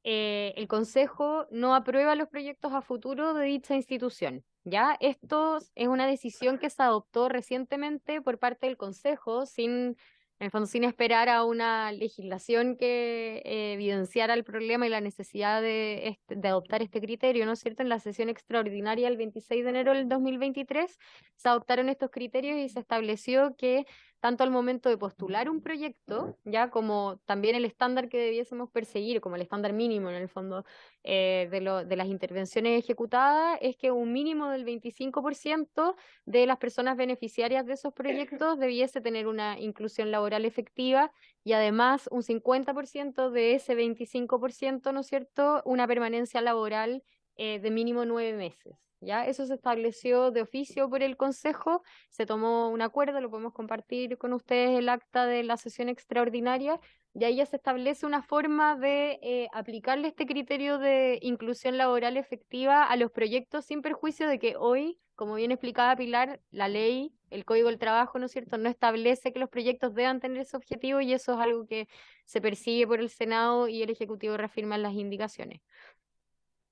el Consejo no aprueba los proyectos a futuro de dicha institución. ¿Ya? Esto es una decisión que se adoptó recientemente por parte del Consejo, en el fondo, sin esperar a una legislación que evidenciara el problema y la necesidad de adoptar este criterio, ¿no es cierto? En la sesión extraordinaria el 26 de enero del 2023 se adoptaron estos criterios y se estableció que tanto al momento de postular un proyecto, ya como también el estándar que debiésemos perseguir, como el estándar mínimo en el fondo de las intervenciones ejecutadas, es que un mínimo del 25% de las personas beneficiarias de esos proyectos debiese tener una inclusión laboral efectiva y además un 50% de ese 25%, ¿no es cierto?, una permanencia laboral de mínimo 9 meses. ¿Ya? Eso se estableció de oficio por el Consejo, se tomó un acuerdo, lo podemos compartir con ustedes el acta de la sesión extraordinaria, y ahí ya se establece una forma de aplicarle este criterio de inclusión laboral efectiva a los proyectos sin perjuicio de que hoy, como bien explicaba Pilar, la ley, el Código del Trabajo, ¿no es cierto?, no establece que los proyectos deban tener ese objetivo y eso es algo que se persigue por el Senado y el Ejecutivo reafirma en las indicaciones.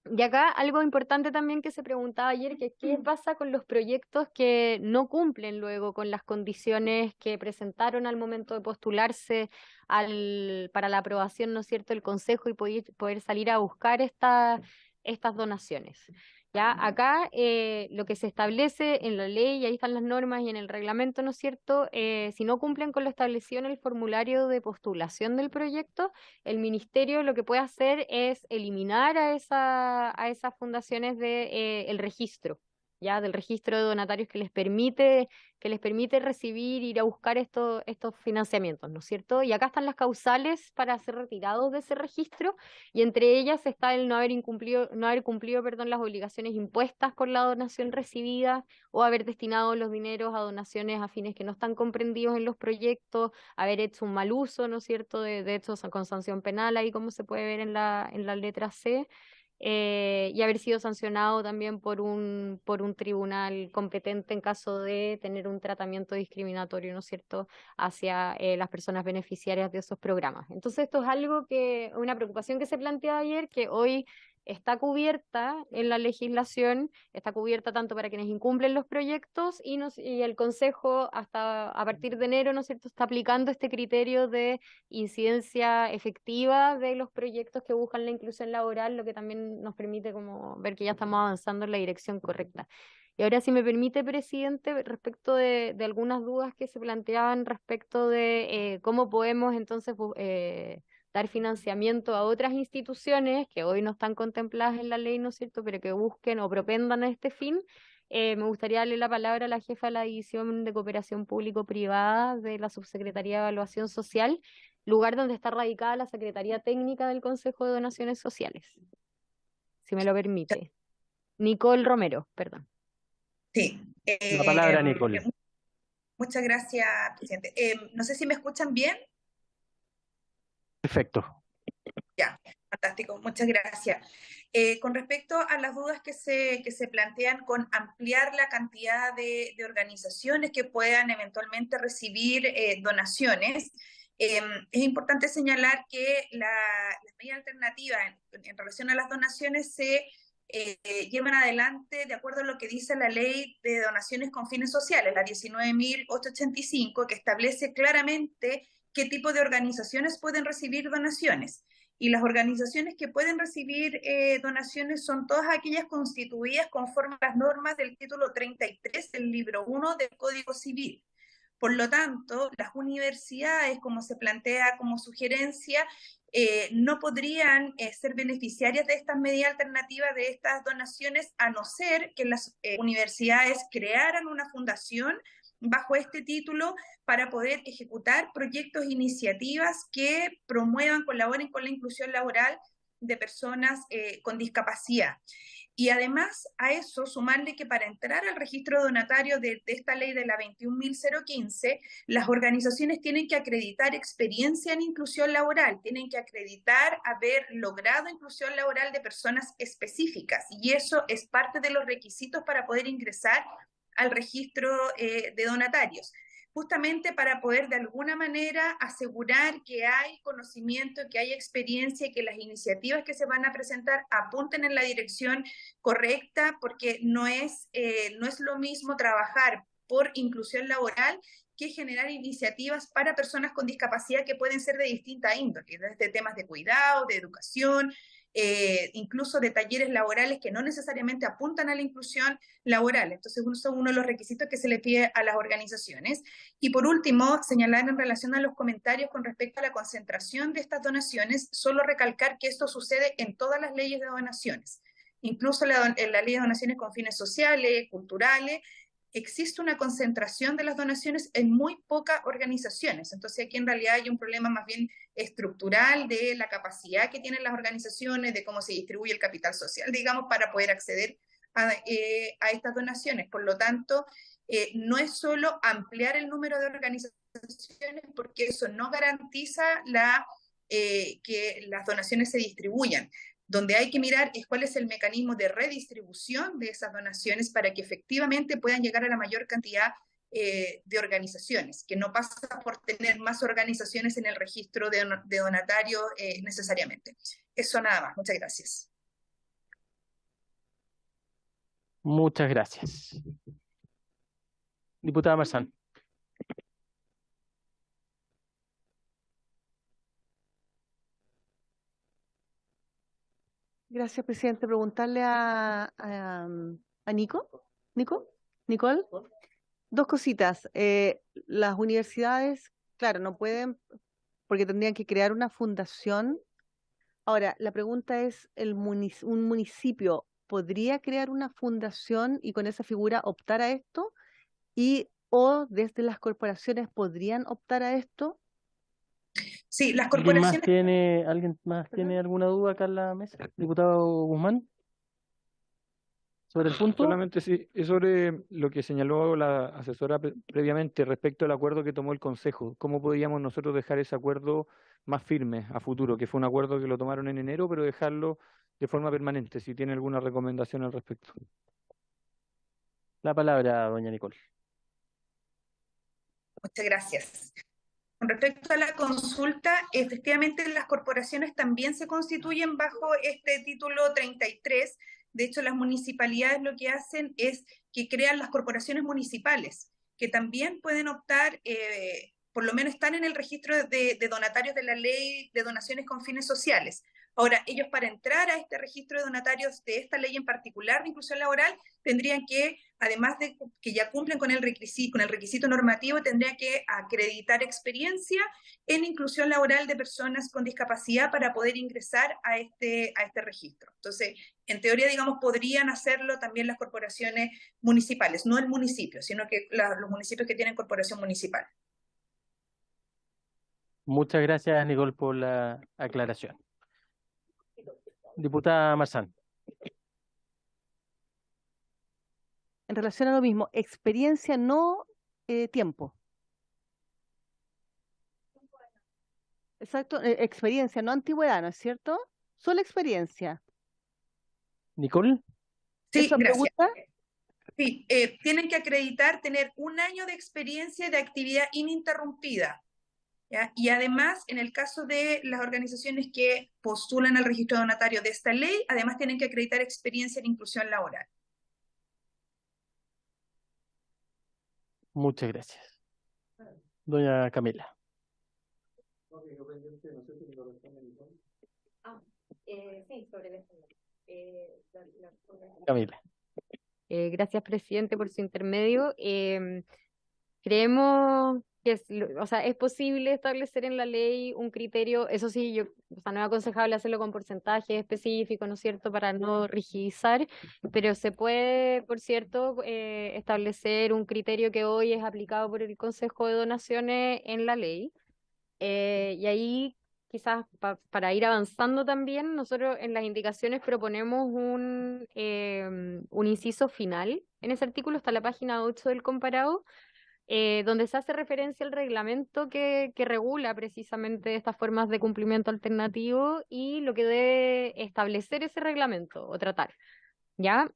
Y acá algo importante también que se preguntaba ayer, que qué pasa con los proyectos que no cumplen luego con las condiciones que presentaron al momento de postularse para la aprobación, ¿no es cierto?, del Consejo y poder salir a buscar estas donaciones. Ya, acá lo que se establece en la ley, y ahí están las normas y en el reglamento, ¿no es cierto? Si no cumplen con lo establecido en el formulario de postulación del proyecto, el ministerio lo que puede hacer es eliminar a esas fundaciones el registro, ya, del registro de donatarios que les permite recibir, ir a buscar estos financiamientos, ¿no es cierto? Y acá están las causales para ser retirados de ese registro y entre ellas está el no haber cumplido, perdón, las obligaciones impuestas por la donación recibida o haber destinado los dineros a donaciones a fines que no están comprendidos en los proyectos, haber hecho un mal uso, ¿no es cierto?, de hechos con sanción penal, ahí como se puede ver en la letra C. Y haber sido sancionado también por un tribunal competente en caso de tener un tratamiento discriminatorio, ¿no es cierto?, hacia las personas beneficiarias de esos programas. Entonces, esto es una preocupación que se planteaba ayer, que hoy está cubierta en la legislación, está cubierta tanto para quienes incumplen los proyectos y el Consejo hasta a partir de enero, ¿no es cierto?, está aplicando este criterio de incidencia efectiva de los proyectos que buscan la inclusión laboral, lo que también nos permite como ver que ya estamos avanzando en la dirección correcta. Y ahora, si me permite, presidente, respecto de algunas dudas que se planteaban respecto de cómo podemos entonces dar financiamiento a otras instituciones que hoy no están contempladas en la ley, ¿no es cierto?, pero que busquen o propendan a este fin. Me gustaría darle la palabra a la jefa de la División de Cooperación Público-Privada de la Subsecretaría de Evaluación Social, lugar donde está radicada la Secretaría Técnica del Consejo de Donaciones Sociales, si me lo permite. Nicole Romero, perdón. Sí. La palabra, Nicole. Muchas gracias, presidente. No sé si me escuchan bien. Perfecto. Ya, fantástico, muchas gracias. Con respecto a las dudas que se plantean con ampliar la cantidad de organizaciones que puedan eventualmente recibir donaciones, es importante señalar que la medida alternativa en relación a las donaciones se llevan adelante de acuerdo a lo que dice la ley de donaciones con fines sociales, la 19.885, que establece claramente qué tipo de organizaciones pueden recibir donaciones. Y las organizaciones que pueden recibir donaciones son todas aquellas constituidas conforme a las normas del título 33 del libro 1 del Código Civil. Por lo tanto, las universidades, como se plantea como sugerencia, no podrían ser beneficiarias de estas medidas alternativas de estas donaciones, a no ser que las universidades crearan una fundación bajo este título para poder ejecutar proyectos e iniciativas que promuevan, colaboren con la inclusión laboral de personas con discapacidad. Y además a eso sumarle que para entrar al registro donatario de esta ley de la 21.015, las organizaciones tienen que acreditar experiencia en inclusión laboral, tienen que acreditar haber logrado inclusión laboral de personas específicas, y eso es parte de los requisitos para poder ingresar al registro de donatarios, justamente para poder de alguna manera asegurar que hay conocimiento, que hay experiencia y que las iniciativas que se van a presentar apunten en la dirección correcta, porque no es lo mismo trabajar por inclusión laboral que generar iniciativas para personas con discapacidad que pueden ser de distinta índole, desde temas de cuidado, de educación, incluso de talleres laborales que no necesariamente apuntan a la inclusión laboral. Entonces, son uno de los requisitos que se le pide a las organizaciones. Y por último, señalar en relación a los comentarios con respecto a la concentración de estas donaciones, solo recalcar que esto sucede en todas las leyes de donaciones. Incluso en la ley de donaciones con fines sociales, culturales, existe una concentración de las donaciones en muy pocas organizaciones. Entonces aquí en realidad hay un problema más bien estructural de la capacidad que tienen las organizaciones, de cómo se distribuye el capital social, digamos, para poder acceder a estas donaciones. Por lo tanto, no es solo ampliar el número de organizaciones, porque eso no garantiza que las donaciones se distribuyan. Donde hay que mirar es cuál es el mecanismo de redistribución de esas donaciones para que efectivamente puedan llegar a la mayor cantidad de organizaciones, que no pasa por tener más organizaciones en el registro de donatarios necesariamente. Eso nada más. Muchas gracias. Muchas gracias. Diputada Marzán. Gracias, presidente. Preguntarle a Nicole, dos cositas. Las universidades, claro, no pueden, porque tendrían que crear una fundación. Ahora, la pregunta es, ¿un municipio podría crear una fundación y con esa figura optar a esto? ¿O desde las corporaciones podrían optar a esto? Sí, las ¿Alguien más tiene alguna duda acá en la mesa? Diputado Guzmán, sobre el punto. Solamente sí, es sobre lo que señaló la asesora previamente respecto al acuerdo que tomó el Consejo. ¿Cómo podíamos nosotros dejar ese acuerdo más firme a futuro? Que fue un acuerdo que lo tomaron en enero, pero dejarlo de forma permanente, si tiene alguna recomendación al respecto. La palabra, doña Nicole. Muchas gracias. Con respecto a la consulta, efectivamente las corporaciones también se constituyen bajo este título 33. De hecho, las municipalidades lo que hacen es que crean las corporaciones municipales, que también pueden optar, por lo menos están en el registro de donatarios de la ley de donaciones con fines sociales. Ahora, ellos para entrar a este registro de donatarios de esta ley en particular de inclusión laboral, tendrían que, además de que ya cumplen con el requisito normativo, tendrían que acreditar experiencia en inclusión laboral de personas con discapacidad para poder ingresar a este registro. Entonces, en teoría, digamos, podrían hacerlo también las corporaciones municipales, no el municipio, sino que los municipios que tienen corporación municipal. Muchas gracias, Nicole, por la aclaración. Diputada Marzán. En relación a lo mismo, experiencia, no tiempo. Exacto, experiencia, no antigüedad, ¿no es cierto? Solo experiencia. ¿Nicole? Sí, ¿Esa gracias. pregunta? Sí, tienen que acreditar tener 1 año de experiencia de actividad ininterrumpida. ¿Ya? Y además, en el caso de las organizaciones que postulan al registro donatario de esta ley, además tienen que acreditar experiencia en inclusión laboral. Muchas gracias. Doña Camila. Sí, sobre Camila. Gracias, presidente, por su intermedio. Creemos que es posible establecer en la ley un criterio, eso sí, no es aconsejable hacerlo con porcentajes específicos, ¿no es cierto?, para no rigidizar, pero se puede, por cierto, establecer un criterio que hoy es aplicado por el Consejo de Donaciones en la ley. Y ahí, quizás para ir avanzando también, nosotros en las indicaciones proponemos un inciso final. En ese artículo está la página 8 del comparado, donde se hace referencia al reglamento que regula precisamente estas formas de cumplimiento alternativo y lo que debe establecer ese reglamento o tratar. ¿Ya?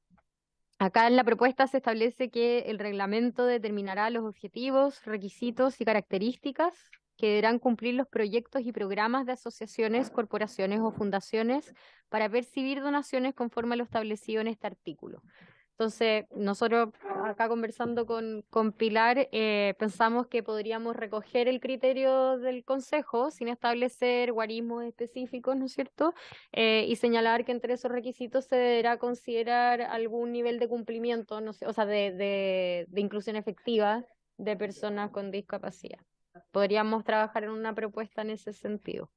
Acá en la propuesta se establece que el reglamento determinará los objetivos, requisitos y características que deberán cumplir los proyectos y programas de asociaciones, corporaciones o fundaciones para percibir donaciones conforme a lo establecido en este artículo. Entonces, nosotros acá conversando con Pilar, pensamos que podríamos recoger el criterio del Consejo sin establecer guarismos específicos, ¿no es cierto? Y señalar que entre esos requisitos se deberá considerar algún nivel de cumplimiento, no sé, o sea, de inclusión efectiva de personas con discapacidad. Podríamos trabajar en una propuesta en ese sentido.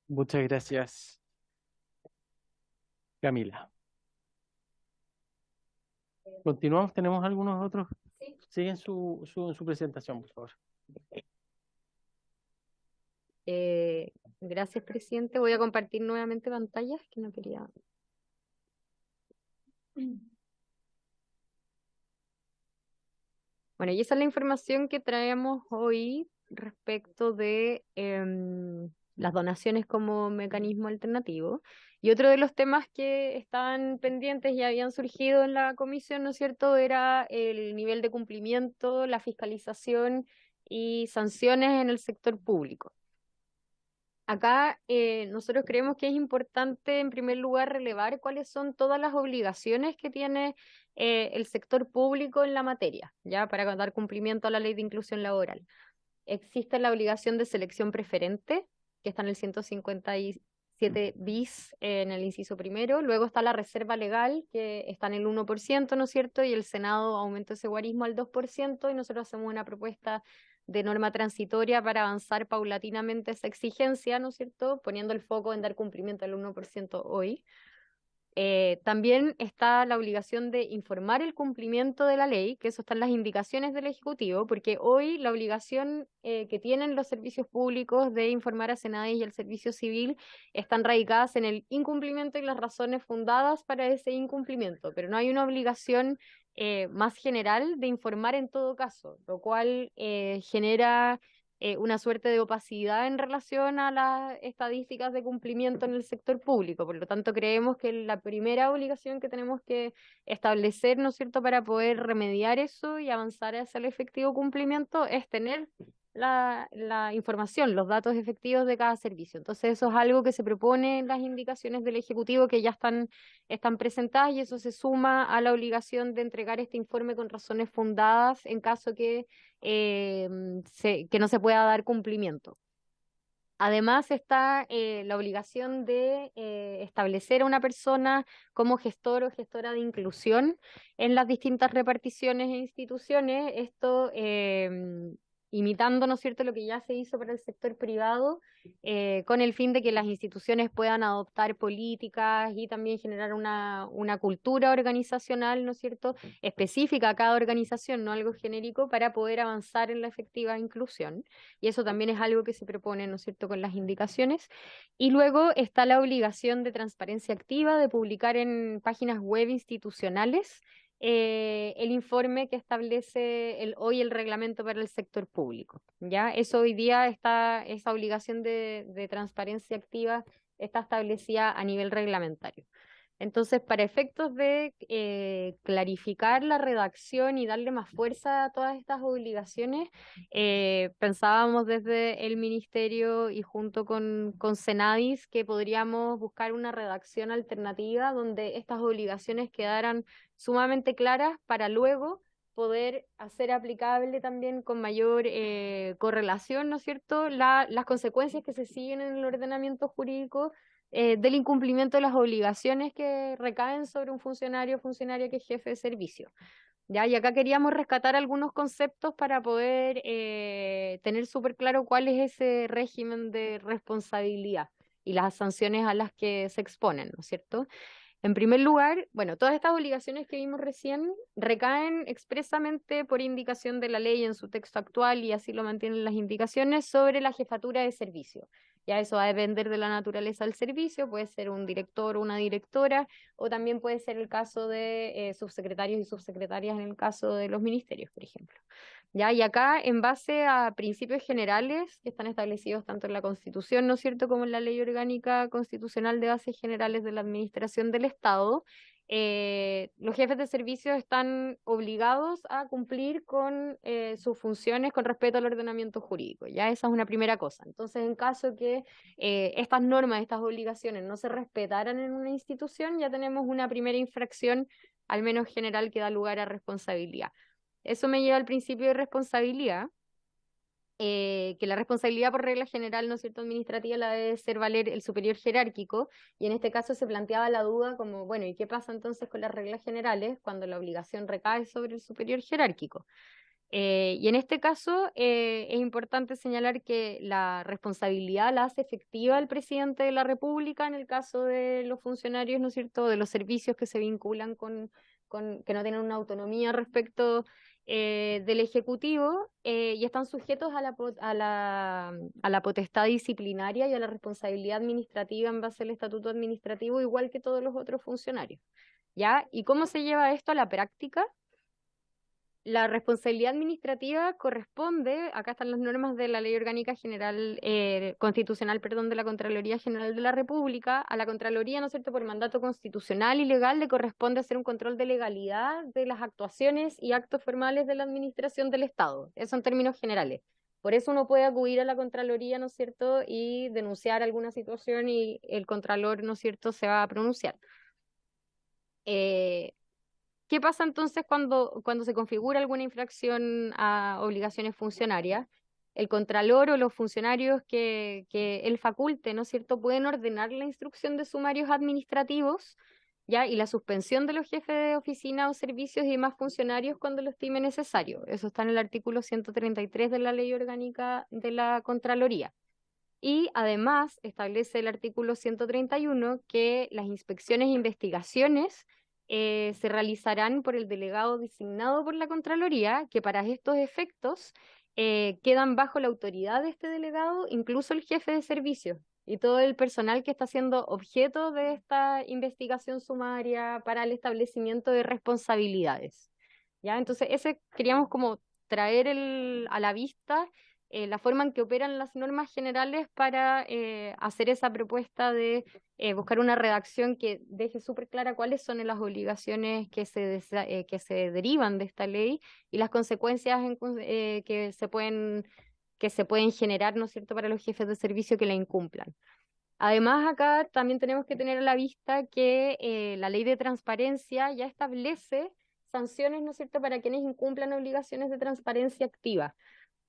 Muchas gracias, Camila. Continuamos, tenemos algunos otros. Sí. Siguen su presentación, por favor. Gracias, presidente. Voy a compartir nuevamente pantallas, que no quería. Bueno, y esa es la información que traemos hoy respecto de las donaciones como mecanismo alternativo. Y otro de los temas que estaban pendientes y habían surgido en la comisión, ¿no es cierto?, era el nivel de cumplimiento, la fiscalización y sanciones en el sector público. Acá nosotros creemos que es importante, en primer lugar, relevar cuáles son todas las obligaciones que tiene el sector público en la materia, ya para dar cumplimiento a la ley de inclusión laboral. Existe la obligación de selección preferente, que está en el 157 bis en el inciso primero. Luego está la reserva legal, que está en el 1%, ¿no es cierto? Y el Senado aumentó ese guarismo al 2%, y nosotros hacemos una propuesta de norma transitoria para avanzar paulatinamente esa exigencia, ¿no es cierto? Poniendo el foco en dar cumplimiento al 1% hoy. También está la obligación de informar el cumplimiento de la ley, que eso está en las indicaciones del Ejecutivo, porque hoy la obligación que tienen los servicios públicos de informar a Senadis y al Servicio Civil están radicadas en el incumplimiento y las razones fundadas para ese incumplimiento, pero no hay una obligación más general de informar en todo caso, lo cual genera una suerte de opacidad en relación a las estadísticas de cumplimiento en el sector público. Por lo tanto, creemos que la primera obligación que tenemos que establecer, ¿no es cierto?, para poder remediar eso y avanzar hacia el efectivo cumplimiento es tener la información, los datos efectivos de cada servicio. Entonces, eso es algo que se propone en las indicaciones del Ejecutivo que ya están presentadas, y eso se suma a la obligación de entregar este informe con razones fundadas en caso que no se pueda dar cumplimiento. Además está la obligación de establecer a una persona como gestor o gestora de inclusión en las distintas reparticiones e instituciones, esto imitando, ¿no es cierto?, lo que ya se hizo para el sector privado, con el fin de que las instituciones puedan adoptar políticas y también generar una cultura organizacional, ¿no es cierto?, específica a cada organización, no algo genérico, para poder avanzar en la efectiva inclusión. Y eso también es algo que se propone, ¿no es cierto?, con las indicaciones. Y luego está la obligación de transparencia activa, de publicar en páginas web institucionales el informe que establece hoy el reglamento para el sector público, ¿ya? Eso hoy día esa obligación de transparencia activa está establecida a nivel reglamentario. Entonces, para efectos de clarificar la redacción y darle más fuerza a todas estas obligaciones, pensábamos desde el Ministerio y junto con Senadis que podríamos buscar una redacción alternativa donde estas obligaciones quedaran sumamente claras para luego poder hacer aplicable también con mayor correlación, ¿no es cierto?, las consecuencias que se siguen en el ordenamiento jurídico del incumplimiento de las obligaciones que recaen sobre un funcionario o funcionaria que es jefe de servicio. ¿Ya? Y acá queríamos rescatar algunos conceptos para poder tener súper claro cuál es ese régimen de responsabilidad y las sanciones a las que se exponen, ¿no es cierto? En primer lugar, bueno, todas estas obligaciones que vimos recién recaen expresamente por indicación de la ley en su texto actual, y así lo mantienen las indicaciones, sobre la jefatura de servicio. Ya eso va a depender de la naturaleza del servicio, puede ser un director o una directora, o también puede ser el caso de subsecretarios y subsecretarias en el caso de los ministerios, por ejemplo. ¿Ya? Y acá, en base a principios generales que están establecidos tanto en la Constitución, ¿no es cierto?, como en la Ley Orgánica Constitucional de Bases Generales de la Administración del Estado, los jefes de servicio están obligados a cumplir con sus funciones con respecto al ordenamiento jurídico. Ya esa es una primera cosa. Entonces, en caso que estas normas, estas obligaciones no se respetaran en una institución, ya tenemos una primera infracción, al menos general, que da lugar a responsabilidad. Eso me lleva al principio de responsabilidad, que la responsabilidad por regla general, ¿no es cierto?, administrativa, la debe ser valer el superior jerárquico, y en este caso se planteaba la duda como, bueno, ¿y qué pasa entonces con las reglas generales cuando la obligación recae sobre el superior jerárquico? Y en este caso es importante señalar que la responsabilidad la hace efectiva el presidente de la República en el caso de los funcionarios, ¿no es cierto?, de los servicios que se vinculan que no tienen una autonomía respecto del Ejecutivo, y están sujetos a la potestad disciplinaria y a la responsabilidad administrativa en base al estatuto administrativo, igual que todos los otros funcionarios. ¿Ya? ¿Y cómo se lleva esto a la práctica? La responsabilidad administrativa corresponde, acá están las normas de la Ley Orgánica General, Constitucional, perdón, de la Contraloría General de la República. A la Contraloría, ¿no es cierto?, por mandato constitucional y legal le corresponde hacer un control de legalidad de las actuaciones y actos formales de la administración del Estado. Eso en términos generales. Por eso uno puede acudir a la Contraloría, ¿no es cierto?, y denunciar alguna situación y el Contralor, ¿no es cierto?, se va a pronunciar. ¿Qué pasa entonces cuando se configura alguna infracción a obligaciones funcionarias? el contralor o los funcionarios que él faculte, ¿no es cierto?, pueden ordenar la instrucción de sumarios administrativos, ¿ya? Y la suspensión de los jefes de oficina o servicios y demás funcionarios cuando lo estime necesario. Eso está en el artículo 133 de la Ley Orgánica de la Contraloría. Y además establece el artículo 131 que las inspecciones e investigaciones se realizarán por el delegado designado por la Contraloría, que para estos efectos quedan bajo la autoridad de este delegado, incluso el jefe de servicio y todo el personal que está siendo objeto de esta investigación sumaria para el establecimiento de responsabilidades. ¿Ya? Entonces, ese queríamos como traer a la vista la forma en que operan las normas generales para hacer esa propuesta de buscar una redacción que deje súper clara cuáles son las obligaciones que se derivan de esta ley y las consecuencias que se pueden generar, ¿no es cierto?, para los jefes de servicio que la incumplan. Además, acá también tenemos que tener a la vista que la ley de transparencia ya establece sanciones, ¿no es cierto?, para quienes incumplan obligaciones de transparencia activa.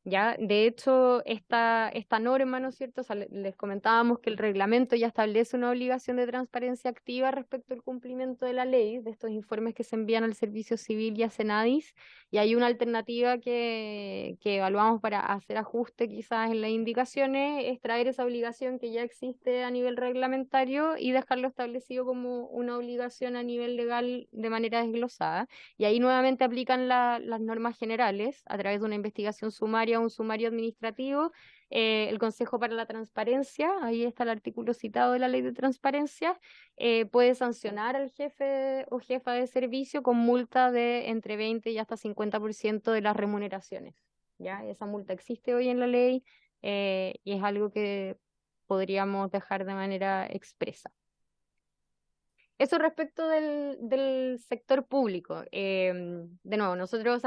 ¿Ya? De hecho, esta norma, ¿no es cierto? O sea, les comentábamos que el reglamento ya establece una obligación de transparencia activa respecto al cumplimiento de la ley, de estos informes que se envían al Servicio Civil y a Senadis, y hay una alternativa que evaluamos para hacer ajuste quizás en las indicaciones, es traer esa obligación que ya existe a nivel reglamentario y dejarlo establecido como una obligación a nivel legal de manera desglosada. Y ahí nuevamente aplican las normas generales a través de una investigación sumaria, un sumario administrativo, el Consejo para la Transparencia, ahí está el artículo citado de la Ley de Transparencia, puede sancionar al jefe o jefa de servicio con multa de entre 20 y hasta 50% de las remuneraciones. ¿Ya? Esa multa existe hoy en la ley y es algo que podríamos dejar de manera expresa. Eso respecto del sector público. De nuevo, nosotros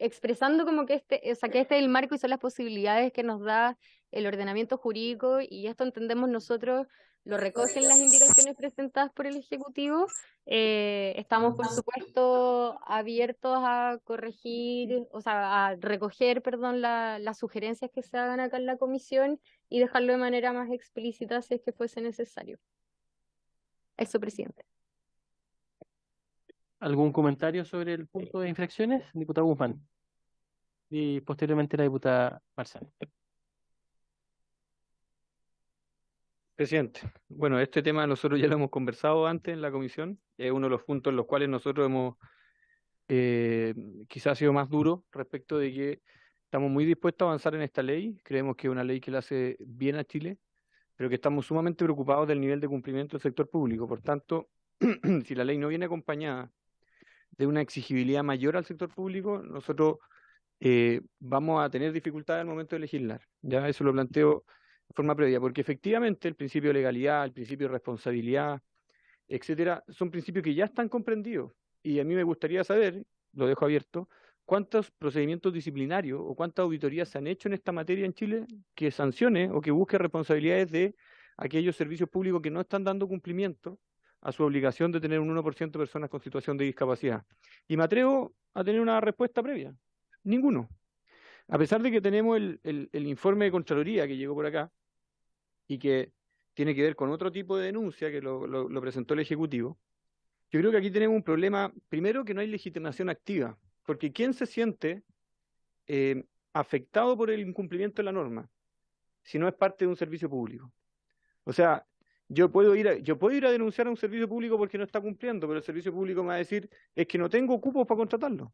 expresando como que que este es el marco y son las posibilidades que nos da el ordenamiento jurídico, y esto entendemos nosotros, lo recogen las indicaciones presentadas por el Ejecutivo. Estamos, por supuesto, abiertos a corregir, o sea, a recoger, perdón, las sugerencias que se hagan acá en la comisión y dejarlo de manera más explícita si es que fuese necesario. Eso, presidente. ¿Algún comentario sobre el punto de infracciones? Diputado Guzmán. Y posteriormente la diputada Marzán. Presidente, bueno, este tema nosotros ya lo hemos conversado antes en la comisión. Es uno de los puntos en los cuales nosotros hemos quizás sido más duro respecto de que estamos muy dispuestos a avanzar en esta ley. Creemos que es una ley que le hace bien a Chile, pero que estamos sumamente preocupados del nivel de cumplimiento del sector público. Por tanto, si la ley no viene acompañada de una exigibilidad mayor al sector público, nosotros vamos a tener dificultades al momento de legislar. Ya eso lo planteo de forma previa, porque efectivamente el principio de legalidad, el principio de responsabilidad, etcétera, son principios que ya están comprendidos. Y a mí me gustaría saber, lo dejo abierto, cuántos procedimientos disciplinarios o cuántas auditorías se han hecho en esta materia en Chile que sancione o que busque responsabilidades de aquellos servicios públicos que no están dando cumplimiento a su obligación de tener un 1% de personas con situación de discapacidad. Y me atrevo a tener una respuesta previa. Ninguno. A pesar de que tenemos el informe de Contraloría que llegó por acá y que tiene que ver con otro tipo de denuncia que lo presentó el Ejecutivo, yo creo que aquí tenemos un problema, primero, que no hay legitimación activa, porque ¿quién se siente afectado por el incumplimiento de la norma si no es parte de un servicio público? O sea, yo puedo ir a denunciar a un servicio público porque no está cumpliendo, pero el servicio público me va a decir, es que no tengo cupos para contratarlo.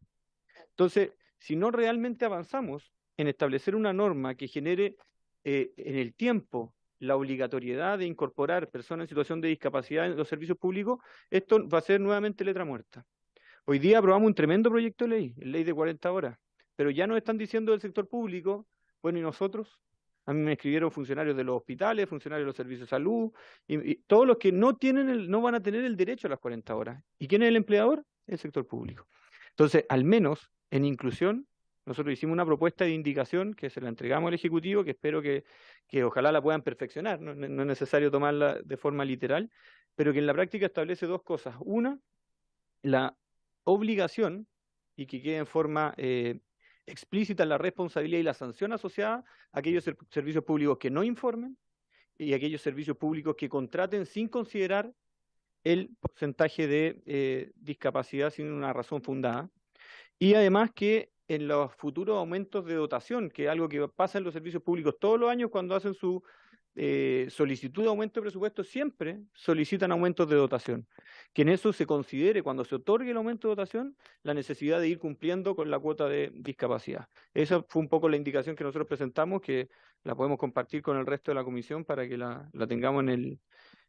Entonces, si no realmente avanzamos en establecer una norma que genere en el tiempo la obligatoriedad de incorporar personas en situación de discapacidad en los servicios públicos, esto va a ser nuevamente letra muerta. Hoy día aprobamos un tremendo proyecto de ley de 40 horas, pero ya nos están diciendo del sector público, bueno, ¿y nosotros? A mí me escribieron funcionarios de los hospitales, funcionarios de los servicios de salud, y todos los que no van a tener el derecho a las 40 horas. ¿Y quién es el empleador? El sector público. Entonces, al menos en inclusión, nosotros hicimos una propuesta de indicación que se la entregamos al Ejecutivo, que espero que ojalá la puedan perfeccionar, no es necesario tomarla de forma literal, pero que en la práctica establece dos cosas. Una, la obligación, y que quede en forma explícita la responsabilidad y la sanción asociada a aquellos servicios públicos que no informen y aquellos servicios públicos que contraten sin considerar el porcentaje de discapacidad sin una razón fundada. Y además que en los futuros aumentos de dotación, que es algo que pasa en los servicios públicos todos los años cuando hacen su solicitud de aumento de presupuesto, siempre solicitan aumentos de dotación. Que en eso se considere, cuando se otorgue el aumento de dotación, la necesidad de ir cumpliendo con la cuota de discapacidad. Esa fue un poco la indicación que nosotros presentamos, que la podemos compartir con el resto de la comisión para que la tengamos en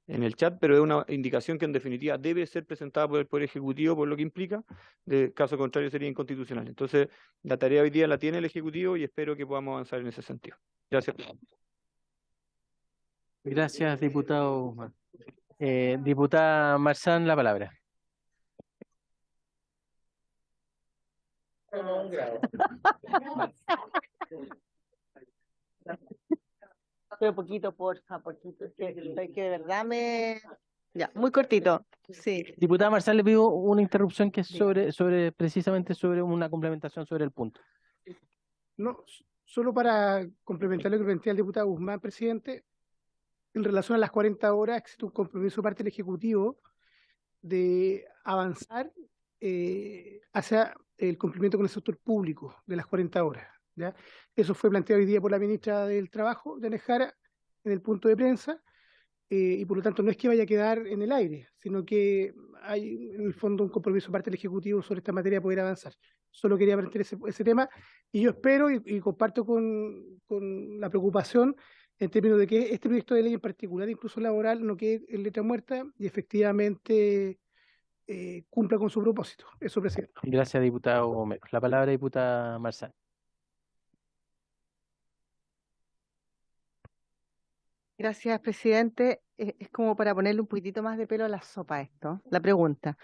el chat, pero es una indicación que en definitiva debe ser presentada por el Poder Ejecutivo por lo que implica, de caso contrario sería inconstitucional. Entonces, la tarea hoy día la tiene el Ejecutivo y espero que podamos avanzar en ese sentido. Gracias. Gracias, diputado Guzmán. Diputada Marzán, la palabra. Pero poquito, porfa, poquito. Es que de verdad me... Ya, muy cortito. Sí. Diputada Marzán, le pido una interrupción que es precisamente sobre una complementación sobre el punto. No, solo para complementar lo que plantea el diputado Guzmán, presidente, en relación a las 40 horas, existe un compromiso de parte del Ejecutivo de avanzar hacia el cumplimiento con el sector público de las 40 horas. ¿Ya? Eso fue planteado hoy día por la ministra del Trabajo, Janet Jara, en el punto de prensa, y por lo tanto no es que vaya a quedar en el aire, sino que hay en el fondo un compromiso de parte del Ejecutivo sobre esta materia poder avanzar. Solo quería plantear ese tema, y yo espero y comparto con la preocupación en términos de que este proyecto de ley en particular, incluso laboral, no quede en letra muerta y efectivamente cumpla con su propósito. Eso, presidente. Gracias, diputado Gómez. La palabra, diputada Marzán. Gracias, presidente. Es como para ponerle un poquitito más de pelo a la sopa esto. La pregunta.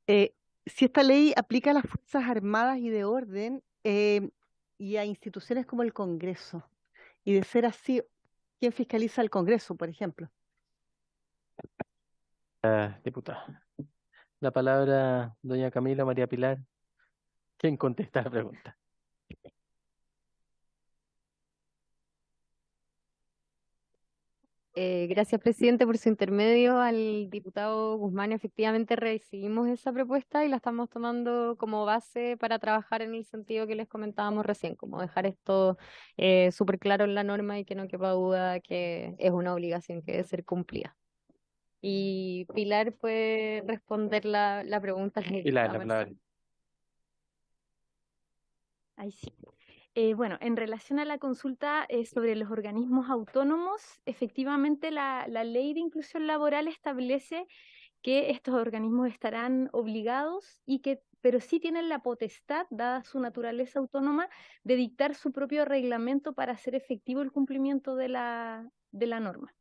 Si esta ley aplica a las Fuerzas Armadas y de orden y a instituciones como el Congreso, y de ser así, ¿quién fiscaliza al Congreso, por ejemplo? Diputada. La palabra, doña Camila María Pilar. ¿Quién contesta la pregunta? Gracias, presidente, por su intermedio al diputado Guzmán. Efectivamente, recibimos esa propuesta y la estamos tomando como base para trabajar en el sentido que les comentábamos recién, como dejar esto súper claro en la norma y que no quepa duda que es una obligación que debe ser cumplida. Y Pilar puede responder la pregunta. Pilar, la palabra. Ahí sí. Bueno, en relación a la consulta sobre los organismos autónomos, efectivamente la ley de inclusión laboral establece que estos organismos estarán obligados pero sí tienen la potestad, dada su naturaleza autónoma, de dictar su propio reglamento para hacer efectivo el cumplimiento de la norma.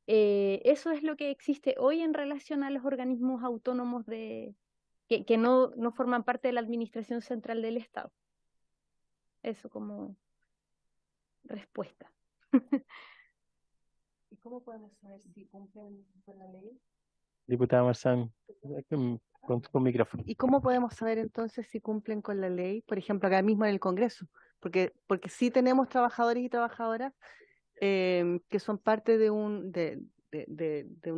Eso es lo que existe hoy en relación a los organismos autónomos que no forman parte de la administración central del Estado. Eso como respuesta. ¿Y cómo podemos saber si cumplen con la ley? Diputada Marzán, con micrófono. ¿Y cómo podemos saber entonces si cumplen con la ley, por ejemplo, acá mismo en el Congreso? Porque sí tenemos trabajadores y trabajadoras que son parte de un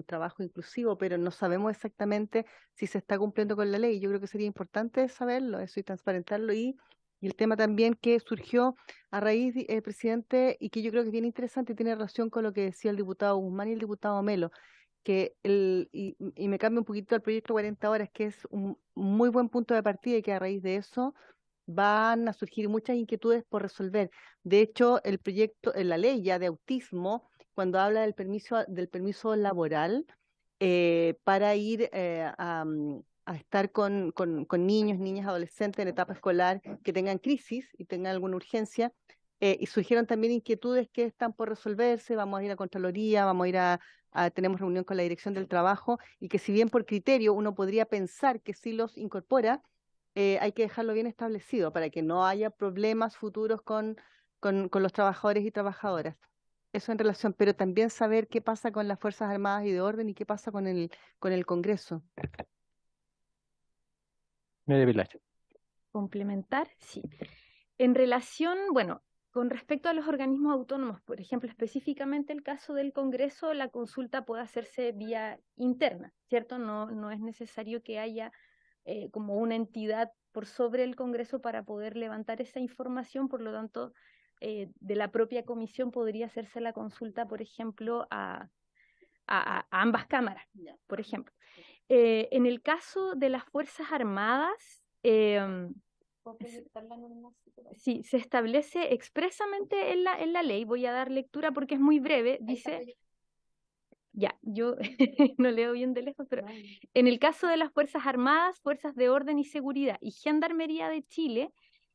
trabajo inclusivo, pero no sabemos exactamente si se está cumpliendo con la ley. Yo creo que sería importante saberlo, eso, y transparentarlo. Y el tema también que surgió a raíz, presidente, y que yo creo que es bien interesante y tiene relación con lo que decía el diputado Guzmán y el diputado Melo, que y me cambia un poquito el proyecto 40 horas, que es un muy buen punto de partida y que a raíz de eso van a surgir muchas inquietudes por resolver. De hecho, el proyecto, la ley ya de autismo, cuando habla del permiso laboral para ir a estar con niños, niñas, adolescentes en etapa escolar que tengan crisis y tengan alguna urgencia, y surgieron también inquietudes que están por resolverse. Vamos a ir a Contraloría, vamos a ir tenemos reunión con la Dirección del Trabajo, y que si bien por criterio uno podría pensar que sí los incorpora, hay que dejarlo bien establecido para que no haya problemas futuros con los trabajadores y trabajadoras. Eso en relación, pero también saber qué pasa con las Fuerzas Armadas y de orden y qué pasa con el Congreso. María Pilar. Complementar, sí. En relación, bueno, con respecto a los organismos autónomos, por ejemplo, específicamente el caso del Congreso, la consulta puede hacerse vía interna, ¿cierto? No es necesario que haya como una entidad por sobre el Congreso para poder levantar esa información, por lo tanto, de la propia comisión podría hacerse la consulta, por ejemplo, a ambas cámaras, por ejemplo. En el caso de las Fuerzas Armadas, sí, se establece expresamente en la ley, voy a dar lectura porque es muy breve, dice, ya, yo no leo bien de lejos, pero en el caso de las Fuerzas Armadas, Fuerzas de Orden y Seguridad y Gendarmería de Chile,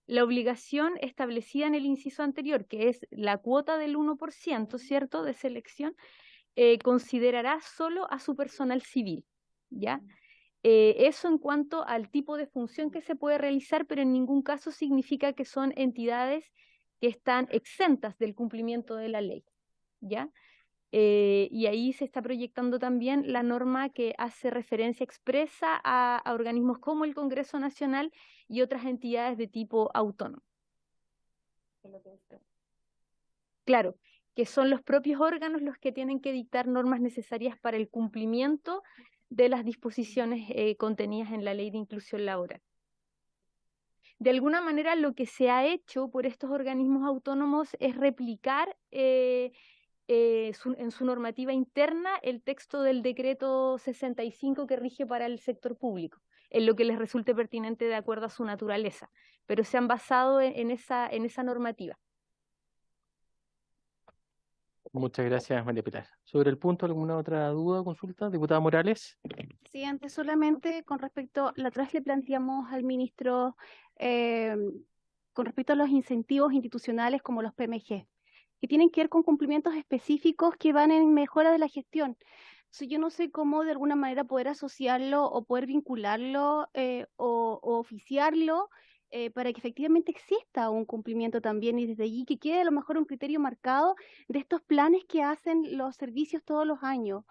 la obligación establecida en el inciso anterior, que es la cuota del 1%, ¿cierto?, de selección, considerará solo a su personal civil, ¿ya? Eso en cuanto al tipo de función que se puede realizar, pero en ningún caso significa que son entidades que están exentas del cumplimiento de la ley, ¿ya? Y ahí se está proyectando también la norma que hace referencia expresa a organismos como el Congreso Nacional y otras entidades de tipo autónomo. Claro, que son los propios órganos los que tienen que dictar normas necesarias para el cumplimiento de las disposiciones contenidas en la Ley de Inclusión Laboral. De alguna manera, lo que se ha hecho por estos organismos autónomos es replicar en su normativa interna el texto del decreto 65 que rige para el sector público, en lo que les resulte pertinente de acuerdo a su naturaleza, pero se han basado en esa normativa. Muchas gracias, María Pilar. Sobre el punto, ¿alguna otra duda o consulta? Diputada Morales. Sí, antes solamente con respecto, la otra vez le planteamos al ministro con respecto a los incentivos institucionales como los PMG, que tienen que ver con cumplimientos específicos que van en mejora de la gestión. Entonces, yo no sé cómo de alguna manera poder asociarlo o poder vincularlo o oficiarlo para que efectivamente exista un cumplimiento también y desde allí que quede a lo mejor un criterio marcado de estos planes que hacen los servicios todos los años.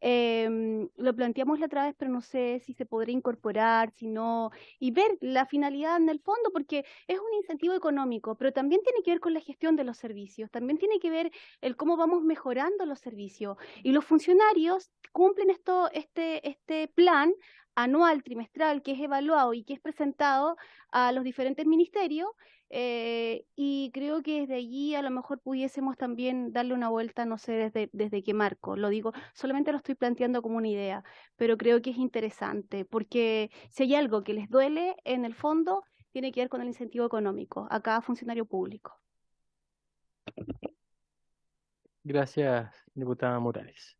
Lo planteamos la otra vez, pero no sé si se podría incorporar, si no, y ver la finalidad en el fondo, porque es un incentivo económico, pero también tiene que ver con la gestión de los servicios, también tiene que ver el cómo vamos mejorando los servicios. Y los funcionarios cumplen este plan anual, trimestral, que es evaluado y que es presentado a los diferentes ministerios. Y creo que desde allí a lo mejor pudiésemos también darle una vuelta, no sé desde qué marco, lo digo, solamente lo estoy planteando como una idea, pero creo que es interesante, porque si hay algo que les duele en el fondo, tiene que ver con el incentivo económico a cada funcionario público. Gracias, diputada Morales.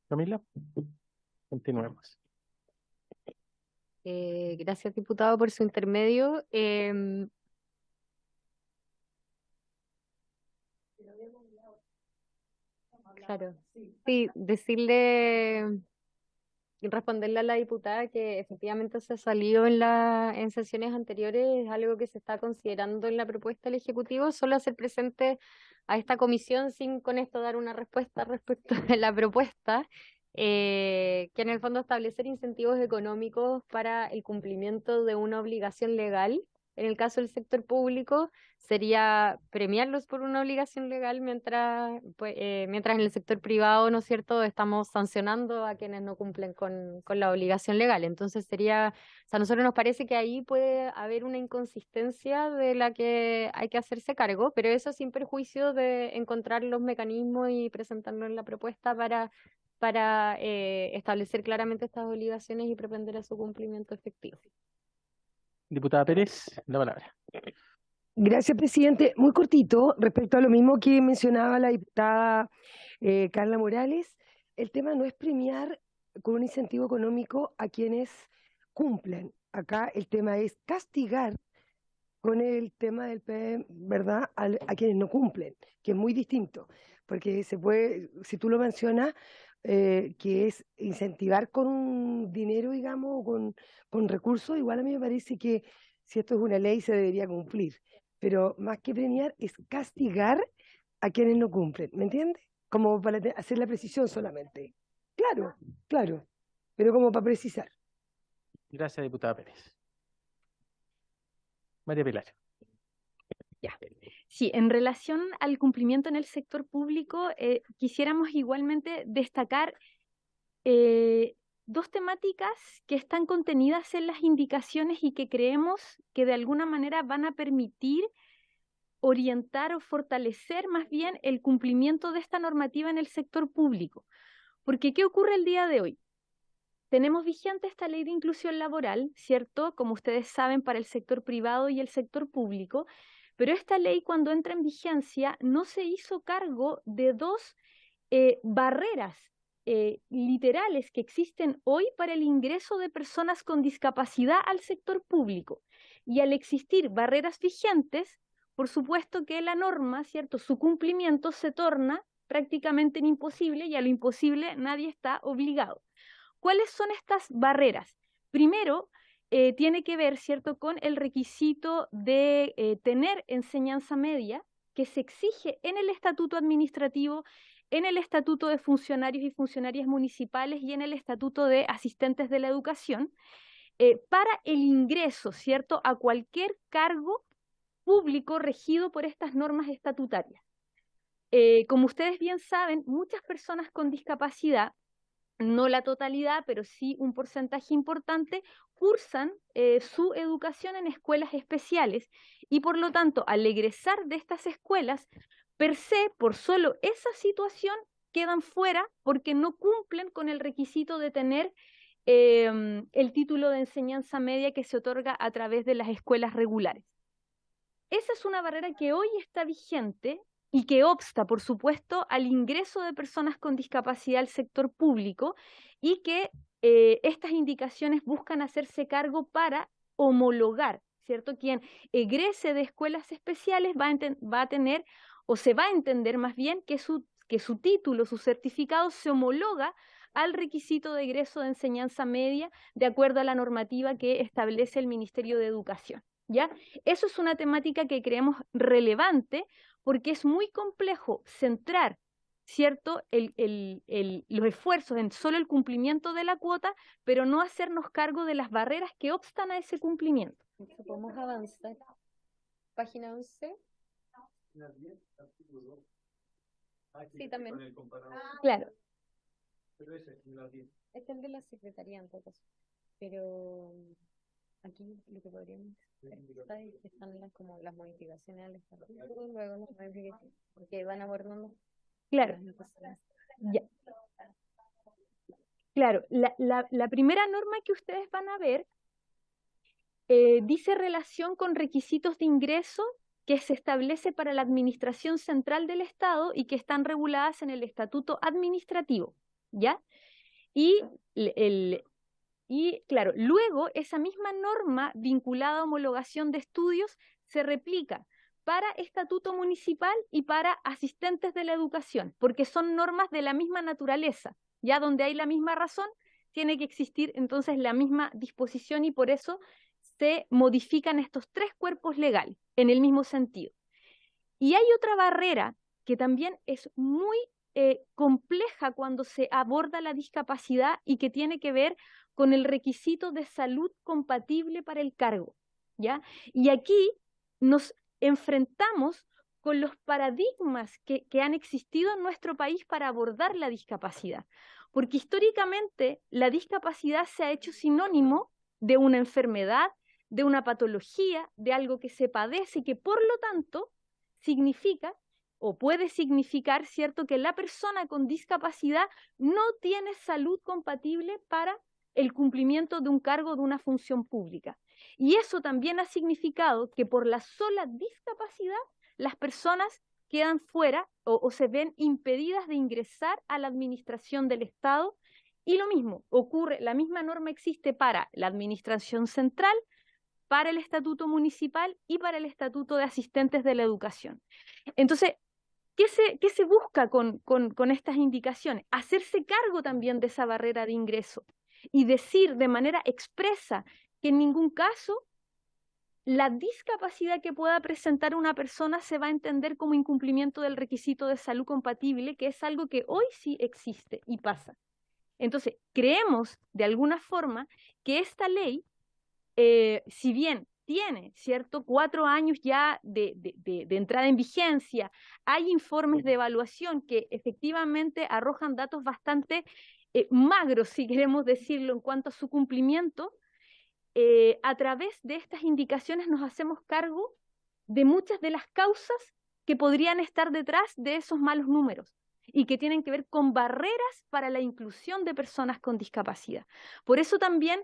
Camila, continuemos. Gracias, diputado, por su intermedio. Claro, sí, decirle y responderle a la diputada que efectivamente se salió en sesiones anteriores, es algo que se está considerando en la propuesta del Ejecutivo, solo hacer presente a esta comisión sin con esto dar una respuesta respecto de la propuesta, que en el fondo establecer incentivos económicos para el cumplimiento de una obligación legal. En el caso del sector público sería premiarlos por una obligación legal mientras en el sector privado, ¿no es cierto?, estamos sancionando a quienes no cumplen con la obligación legal. Entonces sería, o sea, a nosotros nos parece que ahí puede haber una inconsistencia de la que hay que hacerse cargo, pero eso sin perjuicio de encontrar los mecanismos y presentarlo en la propuesta para establecer claramente estas obligaciones y propender a su cumplimiento efectivo. Diputada Pérez, la palabra. Gracias, presidente. Muy cortito, respecto a lo mismo que mencionaba la diputada Carla Morales, el tema no es premiar con un incentivo económico a quienes cumplen. Acá el tema es castigar con el tema del PM, ¿verdad?, a quienes no cumplen, que es muy distinto, porque se puede, si tú lo mencionas, que es incentivar con un dinero, digamos, con recursos, igual a mí me parece que si esto es una ley se debería cumplir, pero más que premiar es castigar a quienes no cumplen, ¿me entiendes? Como para hacer la precisión solamente. Claro, claro, pero como para precisar. Gracias, diputada Pérez. María Pilar. Ya. Sí, en relación al cumplimiento en el sector público, quisiéramos igualmente destacar dos temáticas que están contenidas en las indicaciones y que creemos que de alguna manera van a permitir orientar o fortalecer más bien el cumplimiento de esta normativa en el sector público. Porque, ¿qué ocurre el día de hoy? Tenemos vigente esta ley de inclusión laboral, ¿cierto? Como ustedes saben, para el sector privado y el sector público, pero esta ley cuando entra en vigencia no se hizo cargo de dos barreras literales que existen hoy para el ingreso de personas con discapacidad al sector público. Y al existir barreras vigentes, por supuesto que la norma, ¿cierto? Su cumplimiento se torna prácticamente imposible y a lo imposible nadie está obligado. ¿Cuáles son estas barreras? Primero, tiene que ver, ¿cierto?, con el requisito de tener enseñanza media que se exige en el estatuto administrativo, en el estatuto de funcionarios y funcionarias municipales y en el estatuto de asistentes de la educación, para el ingreso, ¿cierto?, a cualquier cargo público regido por estas normas estatutarias. Como ustedes bien saben, muchas personas con discapacidad, no la totalidad, pero sí un porcentaje importante, cursan su educación en escuelas especiales y por lo tanto, al egresar de estas escuelas, per se, por solo esa situación, quedan fuera porque no cumplen con el requisito de tener el título de enseñanza media que se otorga a través de las escuelas regulares. Esa es una barrera que hoy está vigente y que obsta, por supuesto, al ingreso de personas con discapacidad al sector público y que estas indicaciones buscan hacerse cargo para homologar, ¿cierto? Quien egrese de escuelas especiales va a tener, o se va a entender más bien, que su título, su certificado se homologa al requisito de egreso de enseñanza media de acuerdo a la normativa que establece el Ministerio de Educación, ¿ya? Eso es una temática que creemos relevante porque es muy complejo centrar, ¿cierto?, los esfuerzos en solo el cumplimiento de la cuota, pero no hacernos cargo de las barreras que obstan a ese cumplimiento. Podemos avanzar. Página 11. Sí, también. Claro. Este es el de la Secretaría, en todo caso. Pero aquí lo que podríamos hacer están como las modificaciones al estatuto, luego las modificaciones, porque van abordando. Claro. Ya. Claro, la primera norma que ustedes van a ver dice relación con requisitos de ingreso que se establece para la administración central del Estado y que están reguladas en el estatuto administrativo, ¿ya? Y claro, luego esa misma norma vinculada a homologación de estudios se replica para estatuto municipal y para asistentes de la educación, porque son normas de la misma naturaleza, ya donde hay la misma razón, tiene que existir entonces la misma disposición y por eso se modifican estos tres cuerpos legales en el mismo sentido. Y hay otra barrera que también es muy compleja cuando se aborda la discapacidad y que tiene que ver con el requisito de salud compatible para el cargo, ¿ya? Y aquí nos enfrentamos con los paradigmas que han existido en nuestro país para abordar la discapacidad, porque históricamente la discapacidad se ha hecho sinónimo de una enfermedad, de una patología, de algo que se padece y que por lo tanto significa o puede significar, ¿cierto?, que la persona con discapacidad no tiene salud compatible para el cumplimiento de un cargo de una función pública. Y eso también ha significado que por la sola discapacidad las personas quedan fuera o se ven impedidas de ingresar a la administración del Estado. Y lo mismo ocurre, la misma norma existe para la administración central, para el estatuto municipal y para el estatuto de asistentes de la educación. Entonces, ¿qué se busca con estas indicaciones? Hacerse cargo también de esa barrera de ingreso y decir de manera expresa que en ningún caso la discapacidad que pueda presentar una persona se va a entender como incumplimiento del requisito de salud compatible, que es algo que hoy sí existe y pasa. Entonces, creemos de alguna forma que esta ley, si bien tiene, ¿cierto? 4 años ya de entrada en vigencia. Hay informes de evaluación que efectivamente arrojan datos bastante magros, si queremos decirlo, en cuanto a su cumplimiento. A través de estas indicaciones nos hacemos cargo de muchas de las causas que podrían estar detrás de esos malos números y que tienen que ver con barreras para la inclusión de personas con discapacidad. Por eso también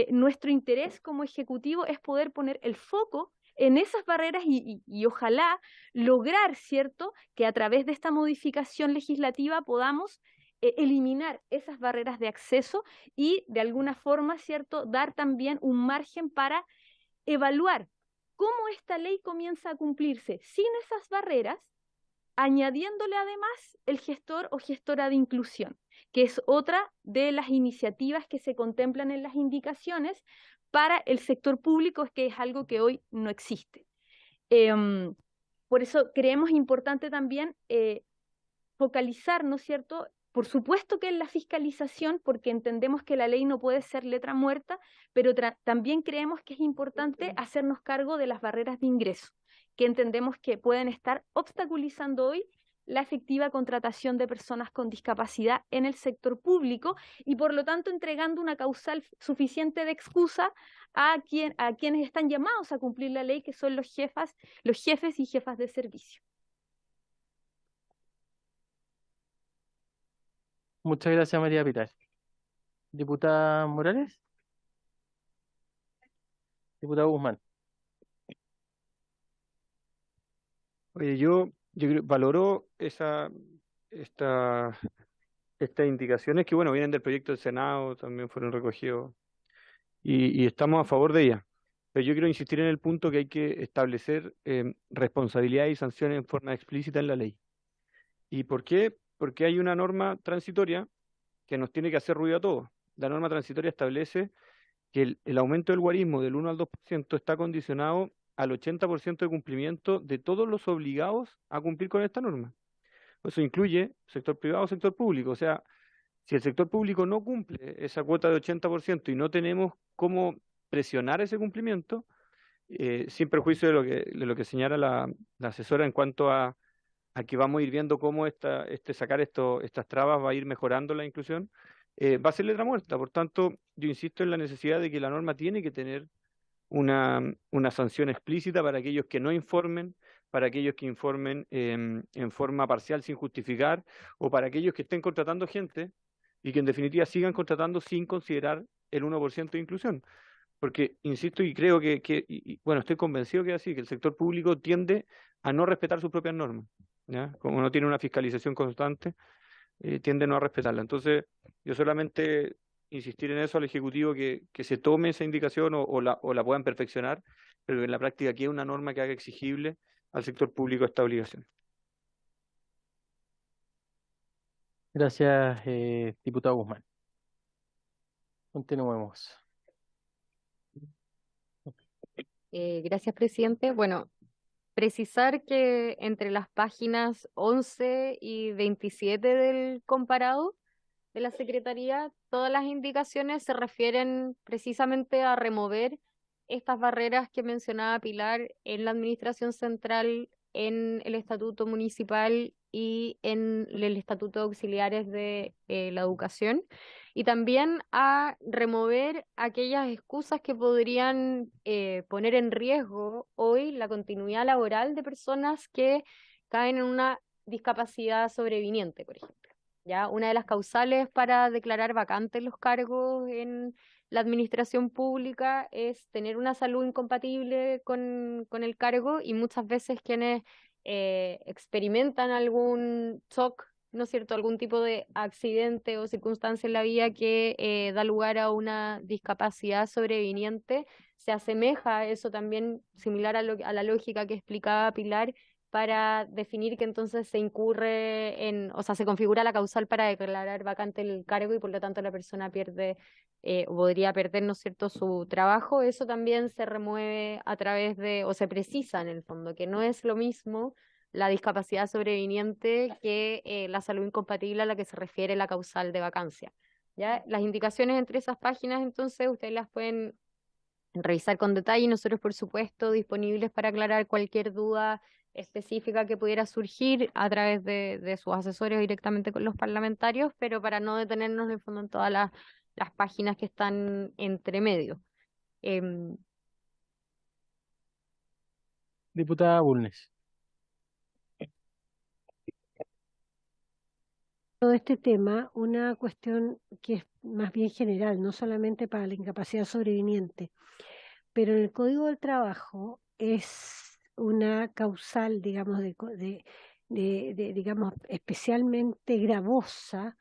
nuestro interés como ejecutivo es poder poner el foco en esas barreras y ojalá lograr, ¿cierto?, que a través de esta modificación legislativa podamos eliminar esas barreras de acceso y de alguna forma, ¿cierto?, dar también un margen para evaluar cómo esta ley comienza a cumplirse sin esas barreras, añadiéndole además el gestor o gestora de inclusión, que es otra de las iniciativas que se contemplan en las indicaciones para el sector público, que es algo que hoy no existe. Por eso creemos importante también focalizar, ¿no es cierto?, por supuesto que en la fiscalización, porque entendemos que la ley no puede ser letra muerta, pero también creemos que es importante hacernos cargo de las barreras de ingreso, que entendemos que pueden estar obstaculizando hoy la efectiva contratación de personas con discapacidad en el sector público y por lo tanto entregando una causal suficiente de excusa a quienes están llamados a cumplir la ley, que son los jefes y jefas de servicio. Muchas gracias, María Pilar. Diputada Morales, diputado Guzmán. Oye, yo valoro estas indicaciones que, bueno, vienen del proyecto del Senado, también fueron recogidos y estamos a favor de ellas. Pero yo quiero insistir en el punto que hay que establecer responsabilidades y sanciones en forma explícita en la ley. ¿Y por qué? Porque hay una norma transitoria que nos tiene que hacer ruido a todos. La norma transitoria establece que el aumento del guarismo del 1 al 2% está condicionado al 80% de cumplimiento de todos los obligados a cumplir con esta norma. Eso incluye sector privado o sector público. O sea, si el sector público no cumple esa cuota de 80% y no tenemos cómo presionar ese cumplimiento, sin perjuicio de lo que señala la asesora en cuanto a que vamos a ir viendo cómo sacar estas trabas va a ir mejorando la inclusión, va a ser letra muerta. Por tanto, yo insisto en la necesidad de que la norma tiene que tener una sanción explícita para aquellos que no informen, para aquellos que informen en forma parcial sin justificar, o para aquellos que estén contratando gente y que en definitiva sigan contratando sin considerar el 1% de inclusión. Porque, insisto, y creo bueno, estoy convencido que es así, que el sector público tiende a no respetar sus propias normas, ¿ya? Como no tiene una fiscalización constante, tiende a no respetarla. Entonces, yo solamente insistir en eso al Ejecutivo, que se tome esa indicación o la puedan perfeccionar, pero que en la práctica quede una norma que haga exigible al sector público esta obligación. Gracias, diputado Guzmán. Continuemos. Gracias, presidente. Bueno, precisar que entre las páginas 11 y 27 del comparado de la Secretaría, todas las indicaciones se refieren precisamente a remover estas barreras que mencionaba Pilar en la Administración Central, en el Estatuto Municipal y en el Estatuto de Auxiliares de la Educación, y también a remover aquellas excusas que podrían poner en riesgo hoy la continuidad laboral de personas que caen en una discapacidad sobreviniente, por ejemplo. ¿Ya? Una de las causales para declarar vacantes los cargos en la administración pública es tener una salud incompatible con el cargo, y muchas veces quienes experimentan algún shock, ¿no es cierto?, algún tipo de accidente o circunstancia en la vida que da lugar a una discapacidad sobreviniente, se asemeja a eso también, similar a la lógica que explicaba Pilar, para definir que entonces se incurre o sea, se configura la causal para declarar vacante el cargo y por lo tanto la persona pierde o podría perder, ¿no es cierto?, su trabajo. Eso también se remueve a través o se precisa en el fondo, que no es lo mismo la discapacidad sobreviniente que la salud incompatible a la que se refiere la causal de vacancia. ¿Ya? Las indicaciones entre esas páginas, entonces, ustedes las pueden revisar con detalle. Nosotros, por supuesto, disponibles para aclarar cualquier duda específica que pudiera surgir a través de sus asesores o directamente con los parlamentarios, pero para no detenernos en el fondo en todas las páginas que están entre medio. Em, Diputada Bulnes. Todo este tema, una cuestión que es más bien general, no solamente para la incapacidad sobreviniente, pero en el Código del Trabajo es una causal, digamos, digamos, especialmente gravosa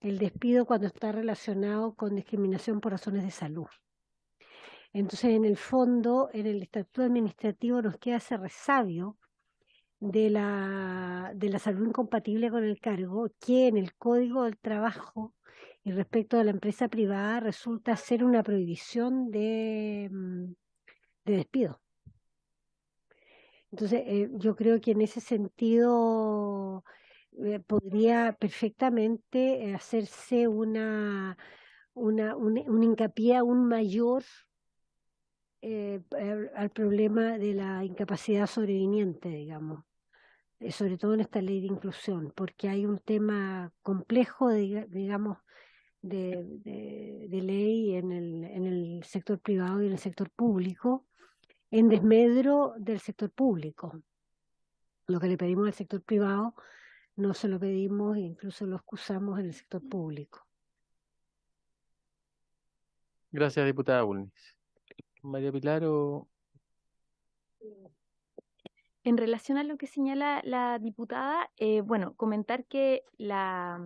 el despido cuando está relacionado con discriminación por razones de salud. Entonces, en el fondo, en el estatuto administrativo nos queda ese resabio de la salud incompatible con el cargo, que en el Código del Trabajo y respecto a la empresa privada resulta ser una prohibición de despido. Entonces, yo creo que en ese sentido podría perfectamente hacerse un hincapié aún mayor al problema de la incapacidad sobreviniente, digamos, sobre todo en esta ley de inclusión, porque hay un tema complejo, digamos, de ley en el sector privado y en el sector público, en desmedro del sector público. Lo que le pedimos al sector privado no se lo pedimos e incluso lo excusamos en el sector público. Gracias, diputada Bulnes. María Pilar o... En relación a lo que señala la diputada, bueno, comentar que la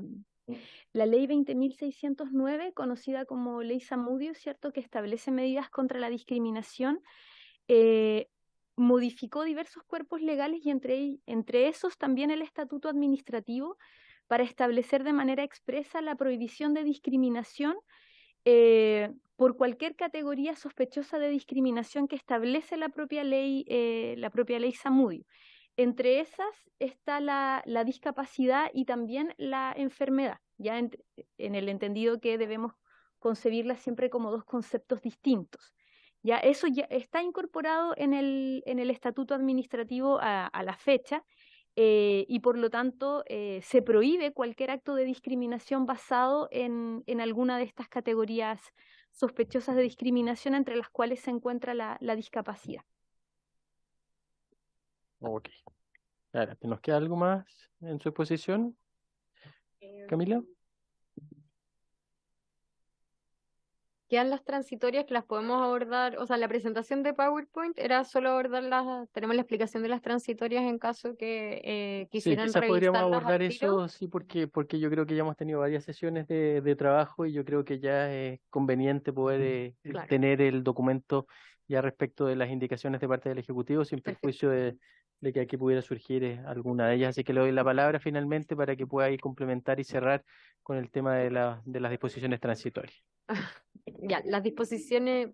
ley 20.609, conocida como Ley Zamudio, ¿cierto?, que establece medidas contra la discriminación, modificó diversos cuerpos legales y entre esos también el estatuto administrativo para establecer de manera expresa la prohibición de discriminación por cualquier categoría sospechosa de discriminación que establece la propia ley Zamudio. Entre esas está la discapacidad y también la enfermedad, ya en el entendido que debemos concebirla siempre como dos conceptos distintos. Ya eso ya está incorporado en el estatuto administrativo a la fecha, y por lo tanto se prohíbe cualquier acto de discriminación basado en alguna de estas categorías sospechosas de discriminación, entre las cuales se encuentra la discapacidad. Ok. Ahora, ¿nos queda algo más en su exposición, Camila? Quedan las transitorias que las podemos abordar, o sea, la presentación de PowerPoint era solo tenemos la explicación de las transitorias en caso que Sí, quisieran quizás podríamos revisarlas abordar al tiro. eso, sí, porque yo creo que ya hemos tenido varias sesiones de trabajo y yo creo que ya es conveniente poder Claro. tener el documento ya respecto de las indicaciones de parte del Ejecutivo, sin perjuicio de que aquí pudiera surgir alguna de ellas. Así que le doy la palabra finalmente para que pueda ir complementar y cerrar con el tema de las disposiciones transitorias. Ya, las disposiciones.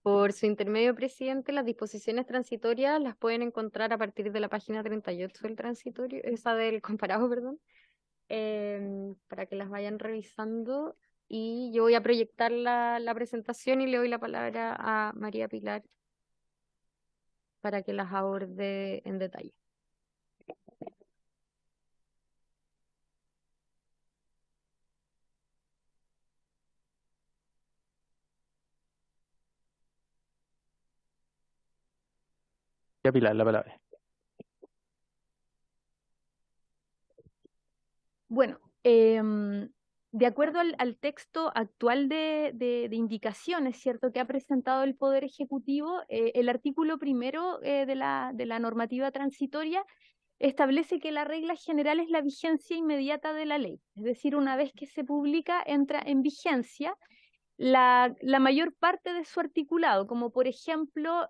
Por su intermedio, presidente, las disposiciones transitorias las pueden encontrar a partir de la página 38 del transitorio, esa del comparado, perdón, para que las vayan revisando. Y yo voy a proyectar la presentación y le doy la palabra a María Pilar para que las aborde en detalle. Ya, Pilar, la palabra. Bueno, de acuerdo al texto actual de indicaciones, ¿cierto?, que ha presentado el Poder Ejecutivo, el artículo primero de la normativa transitoria establece que la regla general es la vigencia inmediata de la ley. Es decir, una vez que se publica, entra en vigencia la mayor parte de su articulado, como por ejemplo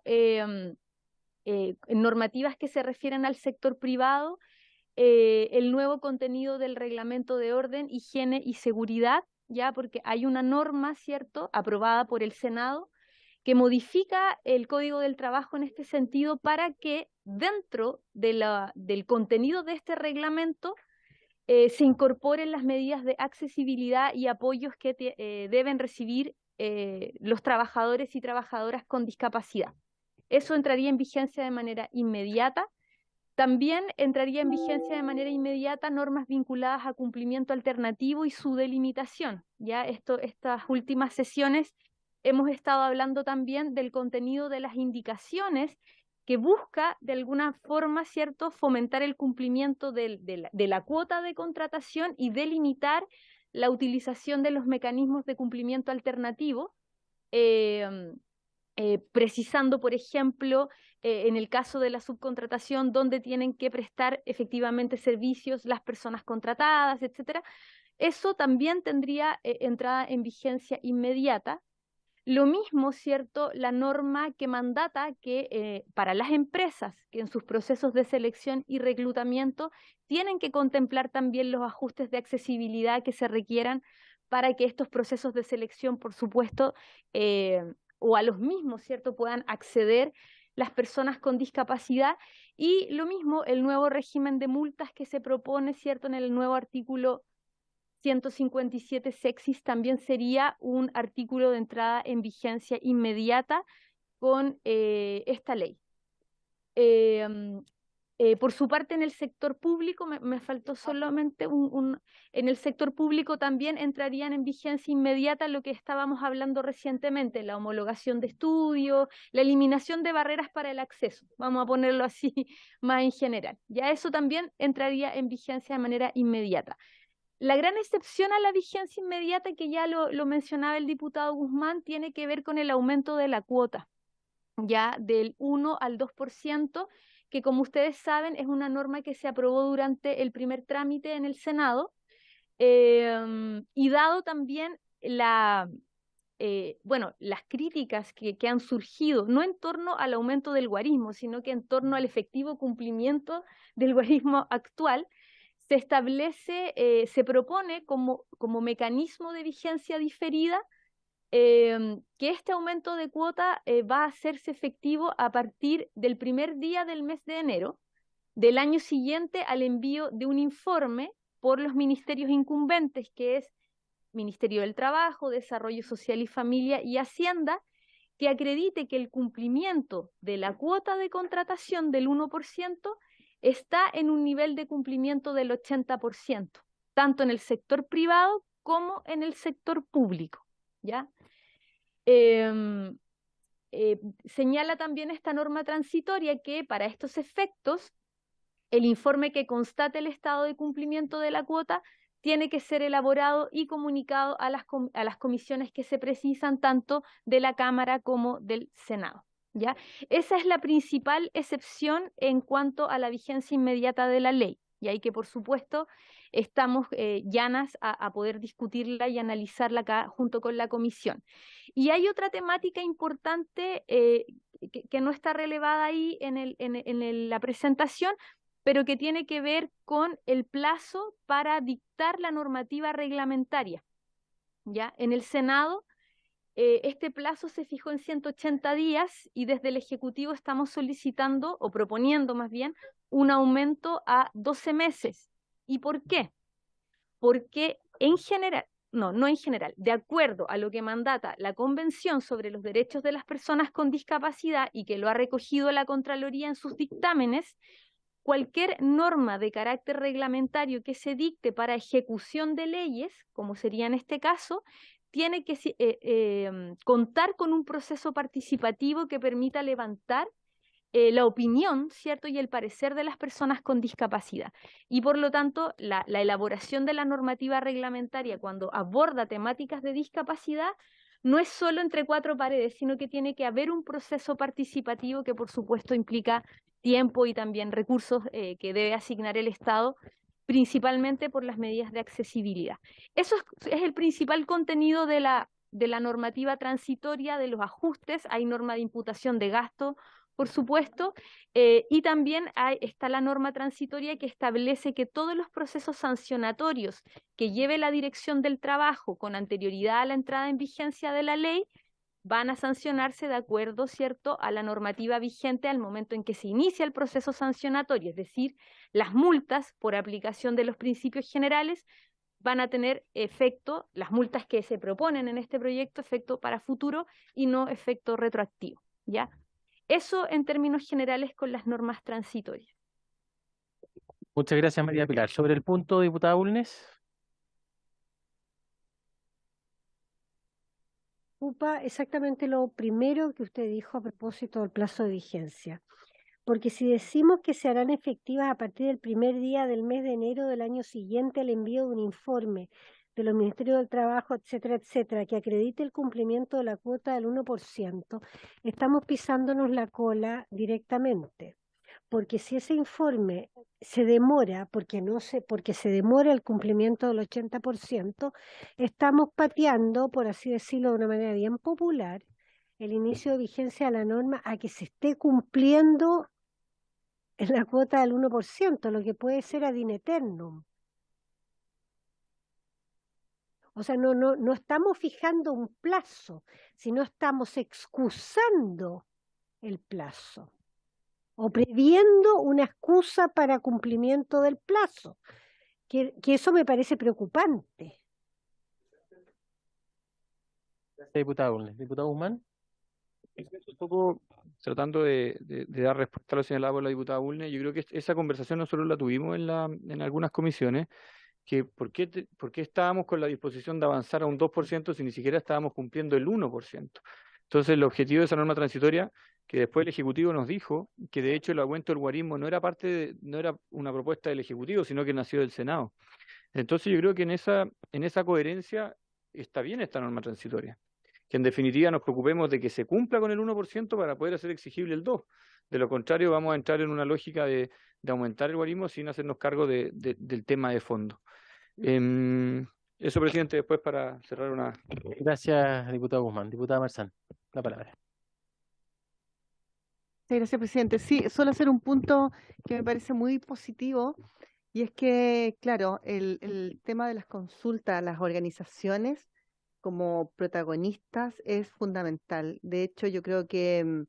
normativas que se refieren al sector privado, el nuevo contenido del Reglamento de Orden, Higiene y Seguridad, ya porque hay una norma, ¿cierto?, aprobada por el Senado, que modifica el Código del Trabajo en este sentido para que dentro del contenido de este reglamento se incorporen las medidas de accesibilidad y apoyos que deben recibir los trabajadores y trabajadoras con discapacidad. Eso entraría en vigencia de manera inmediata. También entraría en vigencia de manera inmediata normas vinculadas a cumplimiento alternativo y su delimitación. Ya estas últimas sesiones hemos estado hablando también del contenido de las indicaciones que busca de alguna forma, ¿cierto?, fomentar el cumplimiento de la cuota de contratación y delimitar la utilización de los mecanismos de cumplimiento alternativo, precisando, por ejemplo, en el caso de la subcontratación, dónde tienen que prestar efectivamente servicios las personas contratadas, etcétera. Eso también tendría entrada en vigencia inmediata. Lo mismo, ¿cierto?, la norma que mandata que para las empresas que en sus procesos de selección y reclutamiento tienen que contemplar también los ajustes de accesibilidad que se requieran para que estos procesos de selección, por supuesto, o a los mismos, ¿cierto?, puedan acceder las personas con discapacidad. Y lo mismo, el nuevo régimen de multas que se propone, ¿cierto?, en el nuevo artículo 157 sexis también sería un artículo de entrada en vigencia inmediata con esta ley. Por su parte, en el sector público, me faltó solamente en el sector público también entrarían en vigencia inmediata lo que estábamos hablando recientemente, la homologación de estudios, la eliminación de barreras para el acceso, vamos a ponerlo así más en general. Ya eso también entraría en vigencia de manera inmediata. La gran excepción a la vigencia inmediata, que ya lo mencionaba el diputado Guzmán, tiene que ver con el aumento de la cuota, ya del 1 al 2%, que como ustedes saben es una norma que se aprobó durante el primer trámite en el Senado, y dado también las críticas que han surgido, no en torno al aumento del guarismo, sino que en torno al efectivo cumplimiento del guarismo actual, se establece, se propone como mecanismo de vigencia diferida que este aumento de cuota va a hacerse efectivo a partir del primer día del mes de enero del año siguiente al envío de un informe por los ministerios incumbentes, que es Ministerio del Trabajo, Desarrollo Social y Familia y Hacienda, que acredite que el cumplimiento de la cuota de contratación del 1% está en un nivel de cumplimiento del 80%, tanto en el sector privado como en el sector público, ¿ya? Señala también esta norma transitoria que para estos efectos el informe que constate el estado de cumplimiento de la cuota tiene que ser elaborado y comunicado a las comisiones que se precisan tanto de la Cámara como del Senado, ¿ya? Esa es la principal excepción en cuanto a la vigencia inmediata de la ley, y ahí que por supuesto estamos llanas a poder discutirla y analizarla acá junto con la comisión. Y hay otra temática importante que no está relevada ahí en la presentación, pero que tiene que ver con el plazo para dictar la normativa reglamentaria, ¿ya? En el Senado este plazo se fijó en 180 días y desde el Ejecutivo estamos solicitando, o proponiendo más bien, un aumento a 12 meses. ¿Y por qué? Porque en general, no en general, de acuerdo a lo que mandata la Convención sobre los Derechos de las Personas con Discapacidad y que lo ha recogido la Contraloría en sus dictámenes, cualquier norma de carácter reglamentario que se dicte para ejecución de leyes, como sería en este caso, tiene que contar con un proceso participativo que permita levantar la opinión, ¿cierto?, y el parecer de las personas con discapacidad. Y por lo tanto, la elaboración de la normativa reglamentaria cuando aborda temáticas de discapacidad no es solo entre cuatro paredes, sino que tiene que haber un proceso participativo que por supuesto implica tiempo y también recursos que debe asignar el Estado, principalmente por las medidas de accesibilidad. Eso es el principal contenido de la normativa transitoria, de los ajustes. Hay norma de imputación de gasto, por supuesto, y también está la norma transitoria que establece que todos los procesos sancionatorios que lleve la Dirección del Trabajo con anterioridad a la entrada en vigencia de la ley van a sancionarse de acuerdo, ¿cierto?, a la normativa vigente al momento en que se inicia el proceso sancionatorio, es decir, las multas por aplicación de los principios generales van a tener efecto, las multas que se proponen en este proyecto, efecto para futuro y no efecto retroactivo, ¿ya? Eso en términos generales con las normas transitorias. Muchas gracias, María Pilar. Sobre el punto, diputada Bulnes. Ocupa exactamente lo primero que usted dijo a propósito del plazo de vigencia. Porque si decimos que se harán efectivas a partir del primer día del mes de enero del año siguiente al envío de un informe de los Ministerios del Trabajo, etcétera, etcétera, que acredite el cumplimiento de la cuota del 1%, estamos pisándonos la cola directamente. Porque si ese informe se demora, porque se demora el cumplimiento del 80%, estamos pateando, por así decirlo de una manera bien popular, el inicio de vigencia de la norma a que se esté cumpliendo en la cuota del 1%, lo que puede ser ad eternum. O sea, no estamos fijando un plazo, sino estamos excusando el plazo o previendo una excusa para cumplimiento del plazo, que eso me parece preocupante. Gracias, diputada Bulnes. Diputado Guzmán. Un poco tratando de dar respuesta a lo señalado por la diputada Bulnes, yo creo que esa conversación nosotros la tuvimos en algunas comisiones, que por qué estábamos con la disposición de avanzar a un 2% si ni siquiera estábamos cumpliendo el 1%. Entonces el objetivo de esa norma transitoria, que después el Ejecutivo nos dijo que de hecho el aumento del guarismo no era una propuesta del Ejecutivo, sino que nació del Senado. Entonces yo creo que en esa coherencia está bien esta norma transitoria, que en definitiva nos preocupemos de que se cumpla con el 1% para poder hacer exigible el 2%. De lo contrario, vamos a entrar en una lógica de aumentar el guarismo sin hacernos cargo del tema de fondo. Eso, presidente, después para cerrar una... Gracias, diputado Guzmán. Diputada Marzán, la palabra. Sí, gracias, presidente. Sí, solo hacer un punto que me parece muy positivo, y es que, claro, el tema de las consultas a las organizaciones como protagonistas es fundamental. De hecho, yo creo que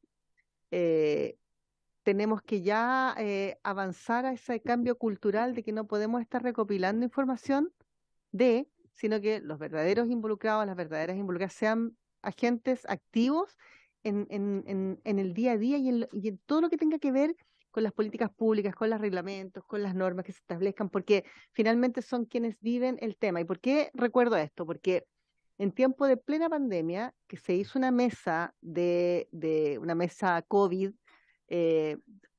tenemos que ya avanzar a ese cambio cultural de que no podemos estar recopilando información sino que los verdaderos involucrados, las verdaderas involucradas sean agentes activos en el día a día y en todo lo que tenga que ver con las políticas públicas, con los reglamentos, con las normas que se establezcan, porque finalmente son quienes viven el tema. ¿Y por qué recuerdo esto? Porque en tiempo de plena pandemia, que se hizo una mesa una mesa COVID,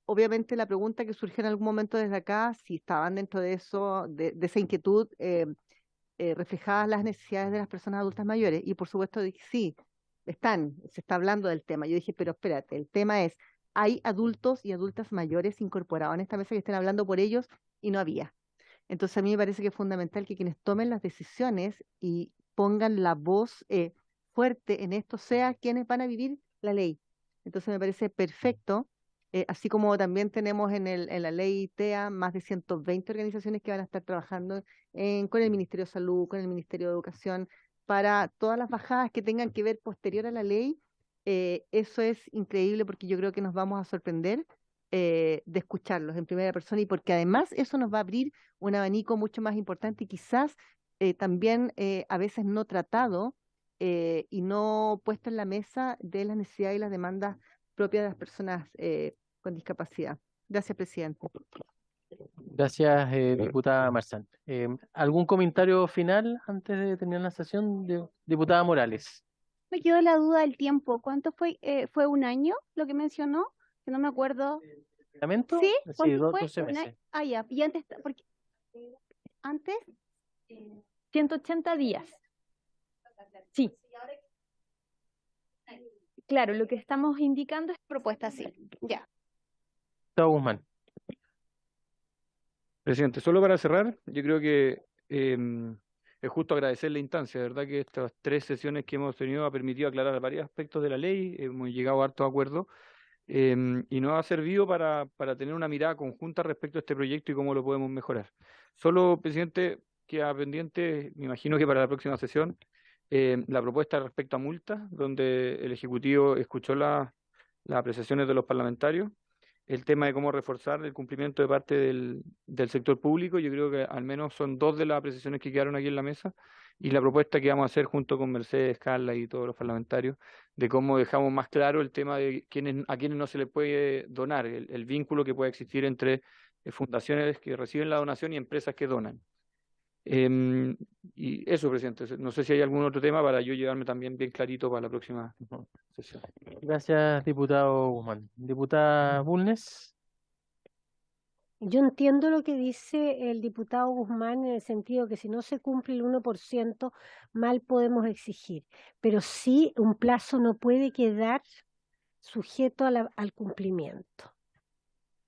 obviamente la pregunta que surgió en algún momento desde acá, si estaban dentro de eso, de esa inquietud, reflejadas las necesidades de las personas adultas mayores, y por supuesto dije, sí, se está hablando del tema. Yo dije, pero espérate, el tema es, hay adultos y adultas mayores incorporados en esta mesa que estén hablando por ellos, y no había. Entonces a mí me parece que es fundamental que quienes tomen las decisiones y pongan la voz fuerte en esto, sea quienes van a vivir la ley. Entonces me parece perfecto, así como también tenemos en la ley TEA más de 120 organizaciones que van a estar trabajando con el Ministerio de Salud, con el Ministerio de Educación, para todas las bajadas que tengan que ver posterior a la ley. Eso es increíble, porque yo creo que nos vamos a sorprender de escucharlos en primera persona, y porque además eso nos va a abrir un abanico mucho más importante y quizás también a veces no tratado y no puesto en la mesa de las necesidades y las demandas propias de las personas con discapacidad. Gracias, presidente. Gracias, diputada Marzán. ¿Algún comentario final antes de terminar la sesión? Diputada Morales. Me quedó la duda del tiempo. ¿Cuánto fue? ¿Fue un año lo que mencionó? Que no me acuerdo. ¿Reglamento? ¿Sí? Sí, ¿Cuánto fue? 12 meses. Ah, ya. Y antes, porque antes 180 días. Sí. Claro, lo que estamos indicando es propuesta, sí. Ya. Gustavo Guzmán. Presidente, solo para cerrar, yo creo que es justo agradecer la instancia, de verdad que estas 3 sesiones que hemos tenido ha permitido aclarar varios aspectos de la ley, hemos llegado a harto acuerdo, y nos ha servido para tener una mirada conjunta respecto a este proyecto y cómo lo podemos mejorar. Solo, presidente, queda pendiente, me imagino que para la próxima sesión, la propuesta respecto a multas, donde el Ejecutivo escuchó las apreciaciones de los parlamentarios, el tema de cómo reforzar el cumplimiento de parte del sector público. Yo creo que al menos son dos de las apreciaciones que quedaron aquí en la mesa, y la propuesta que vamos a hacer junto con Mercedes, Carla y todos los parlamentarios, de cómo dejamos más claro el tema de a quienes no se les puede donar, el vínculo que puede existir entre fundaciones que reciben la donación y empresas que donan. Y eso, presidente. No sé si hay algún otro tema para yo llevarme también bien clarito para la próxima sesión. Gracias, diputado Guzmán. Diputada Bulnes. Yo entiendo lo que dice el diputado Guzmán en el sentido que si no se cumple el 1%, mal podemos exigir, pero sí un plazo no puede quedar sujeto al cumplimiento,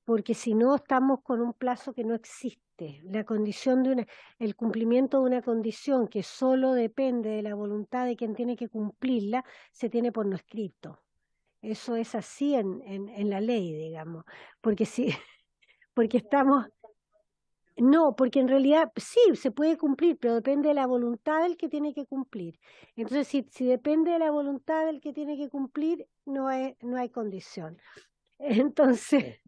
porque si no estamos con un plazo que no existe. La condición el cumplimiento de una condición que solo depende de la voluntad de quien tiene que cumplirla, se tiene por no escrito. Eso es así en la ley, digamos, porque si... porque estamos, no, porque en realidad sí, se puede cumplir, pero depende de la voluntad del que tiene que cumplir. Entonces, si depende de la voluntad del que tiene que cumplir, no hay condición. Entonces,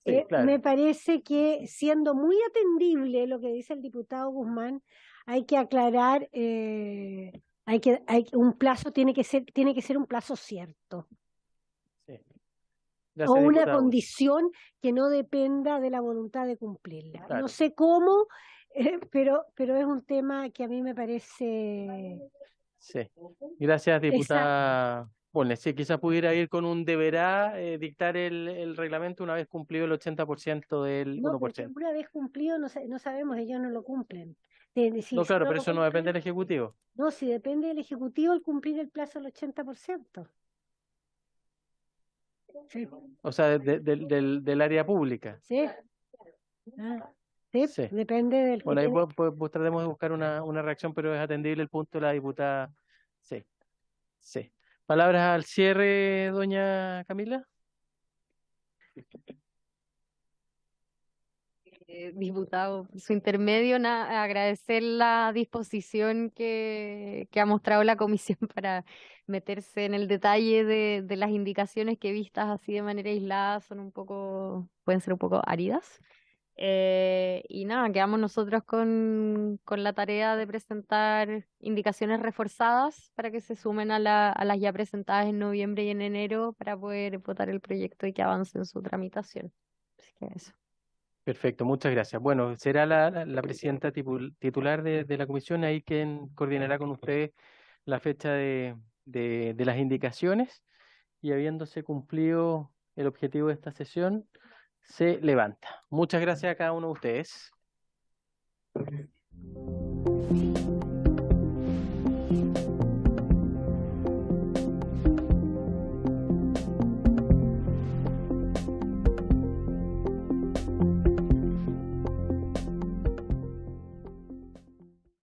Sí, claro. me parece que siendo muy atendible lo que dice el diputado Guzmán, hay que aclarar, un plazo tiene que ser un plazo cierto. Sí. O Gracias, una diputado. condición que no dependa de la voluntad de cumplirla. Claro. No sé cómo, pero es un tema que a mí me parece... Sí. Gracias, diputada Bulnes. Sí, quizás pudiera ir con un deberá dictar el reglamento una vez cumplido el 80% del No, pero 1%. una vez cumplido no sabemos, ellos no lo cumplen. No, claro, pero eso no depende del Ejecutivo. No, si depende del Ejecutivo el cumplir el plazo del 80%. Sí. O sea, del área pública. Sí. Sí, Sí. depende del... Bueno, ahí tratemos de buscar una reacción, pero es atendible el punto de la diputada. Sí. Sí. Palabras al cierre, doña Camila. Diputado, por su intermedio, agradecer la disposición que ha mostrado la comisión para meterse en el detalle de las indicaciones que vistas así de manera aislada pueden ser un poco áridas. Y nada, quedamos nosotros con la tarea de presentar indicaciones reforzadas para que se sumen a las ya presentadas en noviembre y en enero para poder votar el proyecto y que avance en su tramitación. Así que eso. Perfecto, muchas gracias. Bueno, será la presidenta titular de la comisión ahí quien coordinará con ustedes la fecha de las indicaciones, y habiéndose cumplido el objetivo de esta sesión, se levanta. Muchas gracias a cada uno de ustedes.